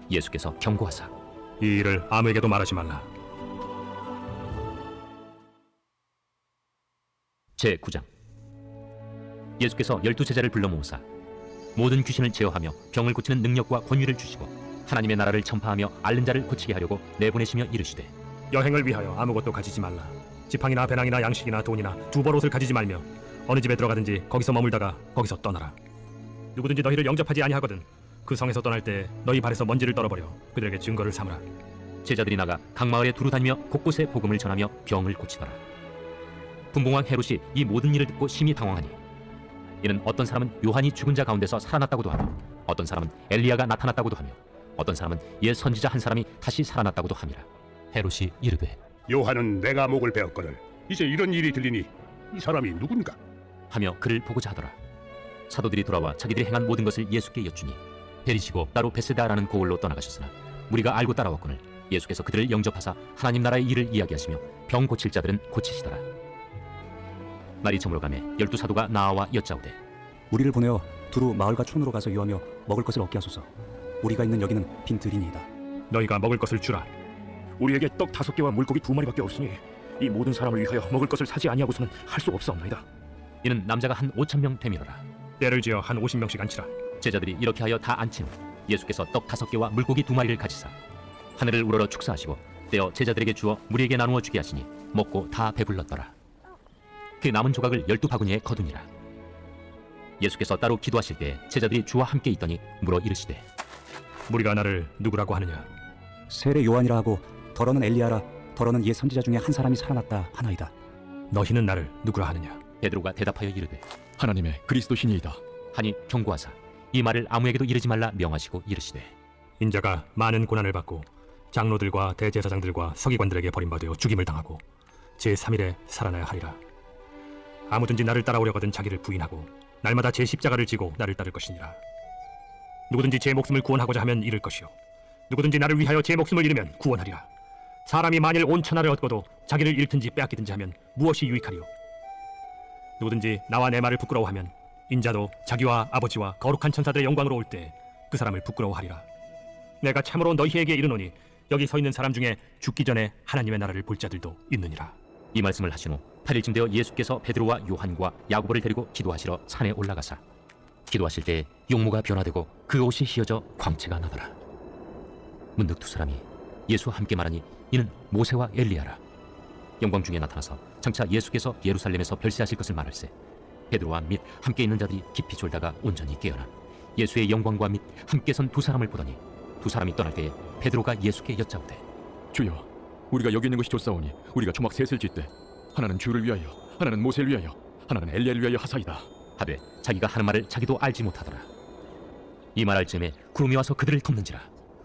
예수께서 경고하사 이 일을 아무에게도 말하지 말라. 제9장. 예수께서 12제자를 불러 모으사 모든 귀신을 제어하며 병을 고치는 능력과 권위를 주시고 하나님의 나라를 전파하며 앓는 자를 고치게 하려고 내보내시며 이르시되 여행을 위하여 아무것도 가지지 말라. 지팡이나 배낭이나 양식이나 돈이나 두벌옷을 가지지 말며 어느 집에 들어가든지 거기서 머물다가 거기서 떠나라. 누구든지 너희를 영접하지 아니하거든 그 성에서 떠날 때 너희 발에서 먼지를 떨어버려 그들에게 증거를 삼으라. 제자들이 나가 각 마을에 두루 다니며 곳곳에 복음을 전하며 병을 고치더라. 분봉왕 헤롯이 이 모든 일을 듣고 심히 당황하니 이는 어떤 사람은 요한이 죽은 자 가운데서 살아났다고도 하며 어떤 사람은 엘리야가 나타났다고도 하며 어떤 사람은 옛 선지자 한 사람이 다시 살아났다고도 함이라. 헤롯이 이르되 요한은 내가 목을 베었거늘 이제 이런 일이 들리니 이 사람이 누군가? 하며 그를 보고자 하더라. 사도들이 돌아와 자기들이 행한 모든 것을 예수께 여쭈니 베리시고 따로 베세다라는 고을로 떠나가셨으나 무리가 알고 따라왔거늘 예수께서 그들을 영접하사 하나님 나라의 일을 이야기하시며 병 고칠 자들은 고치시더라. 날이 저물어가매 12사도가 나아와 여짜오되 우리를 보내어 두루 마을과 촌으로 가서 유하며 먹을 것을 얻게 하소서. 우리가 있는 여기는 빈 들이니이다. 너희가 먹을 것을 주라. 우리에게 떡 5개와 물고기 2마리밖에 없으니 이 모든 사람을 위하여 먹을 것을 사지 아니하고서는 할 수 없사옵나이다. 이는 남자가 한 5,000명 되밀어라. 때를 지어 한 50명씩 앉히라. 제자들이 이렇게 하여 다 앉힌 후 예수께서 떡 5개와 물고기 2마리를 가지사 하늘을 우러러 축사하시고 떼어 제자들에게 주어 무리에게 나누어 주게 하시니 먹고 다 배불렀더라. 그 남은 조각을 12바구니에 거두니라. 예수께서 따로 기도하실 때 제자들이 주와 함께 있더니 물어 이르시되 무리가 나를 누구라고 하느냐? 세례 요한이라 하고 더러는 엘리야라 더러는 옛 선지자 중에 한 사람이 살아났다 하나이다. 너희는 나를 누구라 하느냐? 베드로가 대답하여 이르되 하나님의 그리스도시니이다. 하니 경고하사 이 말을 아무에게도 이르지 말라 명하시고 이르시되 인자가 많은 고난을 받고 장로들과 대제사장들과 서기관들에게 버림받아 죽임을 당하고 제3일에 살아나야 하리라. 아무든지 나를 따라오려거든 자기를 부인하고 날마다 제 십자가를 지고 나를 따를 것이니라. 누구든지 제 목숨을 구원하고자 하면 잃을 것이요 누구든지 나를 위하여 제 목숨을 잃으면 구원하리라. 사람이 만일 온 천하를 얻고도 자기를 잃든지 빼앗기든지 하면 무엇이 유익하리요? 누구든지 나와 내 말을 부끄러워하면 인자도 자기와 아버지와 거룩한 천사들의 영광으로 올 때 그 사람을 부끄러워하리라. 내가 참으로 너희에게 이르노니 여기 서 있는 사람 중에 죽기 전에 하나님의 나라를 볼 자들도 있느니라. 이 말씀을 하신 후 8일쯤 되어 예수께서 베드로와 요한과 야고보를 데리고 기도하시러 산에 올라가사 기도하실 때 용모가 변화되고 그 옷이 휘어져 광채가 나더라. 문득 두 사람이 예수와 함께 말하니 이는 모세와 엘리야라. 영광 중에 나타나서 장차 예수께서 예루살렘에서 별세하실 것을 말할세 베드로와 및 함께 있는 자들이 깊이 졸다가 온전히 깨어나 예수의 영광과 및 함께 선 두 사람을 보더니 두 사람이 떠날 때에 베드로가 예수께 여짜오되 주여, 우리가 여기 있는 것이 좋사오니 우리가 초막 셋을 짓되 하나는 주를 위하여 하나는 모세를 위하여 하나는 엘리야를 위하여 하사이다 하되 자기가 하는 말을 자기도 알지 못하더라. 이 말할 즈음에 구름이 와서 그들을 덮는지라.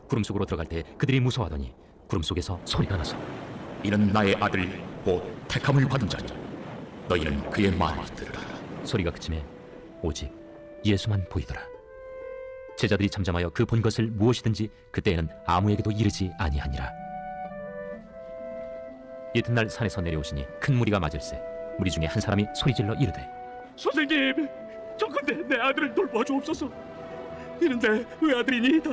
구름 속으로 들어갈 때 그들이 무서워하더니 구름 속에서 소리가 나서 이는 나의 아들 곧 택함을 받은 자니 너희는 그의 말을 들으라. 소리가 그치매 오직 예수만 보이더라. 제자들이 잠잠하여 그 본 것을 무엇이든지 그때에는 아무에게도 이르지 아니하니라. 이튿날 산에서 내려오시니 큰 무리가 맞을세 무리 중에 한 사람이 소리질러 이르되 선생님, 저건데 내 아들을 돌봐 주옵소서. 이는 내 외아들이니이다.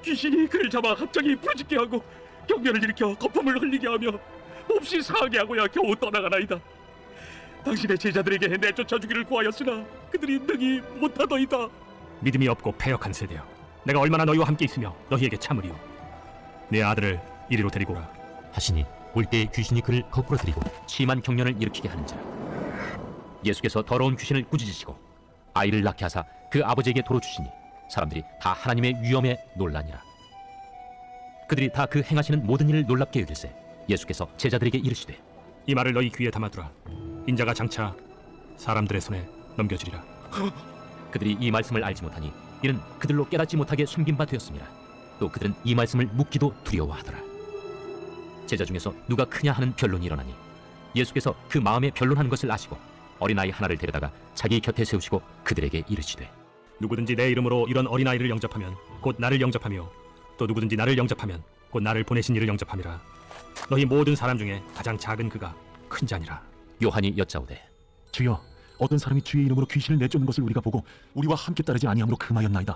귀신이 그를 잡아 갑자기 부르짖게 하고 경련을 일으켜 거품을 흘리게 하며 몹시 상하게 하고야 겨우 떠나가나이다. 당신의 제자들에게 내쫓아 주기를 구하였으나 그들이 능히 못하더이다. 믿음이 없고 패역한 세대여, 내가 얼마나 너희와 함께 있으며 너희에게 참으리요. 내 아들을 이리로 데리고 오라 하시니 올 때에 귀신이 그를 거꾸로 들이고 심한 경련을 일으키게 하는지라. 예수께서 더러운 귀신을 꾸짖으시고 아이를 낳게 하사 그 아버지에게 도로 주시니 사람들이 다 하나님의 위엄에 놀라니라. 그들이 다 그 행하시는 모든 일을 놀랍게 여길세 예수께서 제자들에게 이르시되 이 말을 너희 귀에 담아두라. 인자가 장차 사람들의 손에 넘겨지리라. 그들이 이 말씀을 알지 못하니 이는 그들로 깨닫지 못하게 숨긴 바 되었습니다. 또 그들은 이 말씀을 묻기도 두려워하더라. 제자 중에서 누가 크냐 하는 변론이 일어나니 예수께서 그 마음에 변론하는 것을 아시고 어린아이 하나를 데려다가 자기 곁에 세우시고 그들에게 이르시되 누구든지 내 이름으로 이런 어린아이를 영접하면 곧 나를 영접하며 또 누구든지 나를 영접하면 곧 나를 보내신 이를 영접함이라. 너희 모든 사람 중에 가장 작은 그가 큰 자니라. 요한이 여짜오되 주여, 어떤 사람이 주의 이름으로 귀신을 내쫓는 것을 우리가 보고 우리와 함께 따르지 아니함으로 금하였나이다.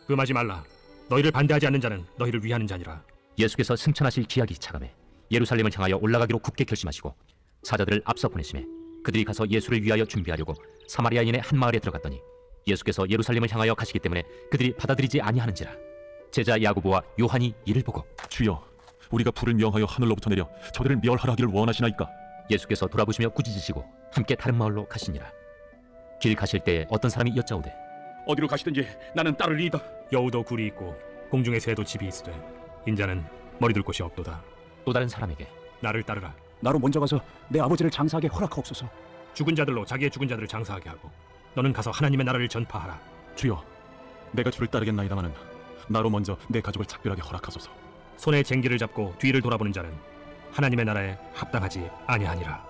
금하지 말라. 너희를 반대하지 않는 자는 너희를 위하는 자니라. 예수께서 승천하실 기약이 차감해 예루살렘을 향하여 올라가기로 굳게 결심하시고 사자들을 앞서 보내심에 그들이 가서 예수를 위하여 준비하려고 사마리아인의 한 마을에 들어갔더니 예수께서 예루살렘을 향하여 가시기 때문에 그들이 받아들이지 아니하는지라. 제자 야고보와 요한이 이를 보고 주여, 우리가 불을 명하여 하늘로부터 내려 저들을 멸하라 하기를 원하시나이까? 예수께서 돌아보시며 꾸짖으시고 함께 다른 마을로 가시니라. 길 가실 때에 어떤 사람이 여짜오되 어디로 가시든지 나는 따르리이다. 여우도 굴이 있고 공중의 새도 집이 있으되 인자는 머리둘 곳이 없도다. 또 다른 사람에게 나를 따르라. 나로 먼저 가서 내 아버지를 장사하게 허락하옵소서. 죽은 자들로 자기의 죽은 자들을 장사하게 하고 너는 가서 하나님의 나라를 전파하라. 주여, 내가 주를 따르겠나이다마는 나로 먼저 내 가족을 작별하게 허락하소서. 손에 쟁기를 잡고 뒤를 돌아보는 자는 하나님의 나라에 합당하지 아니하니라.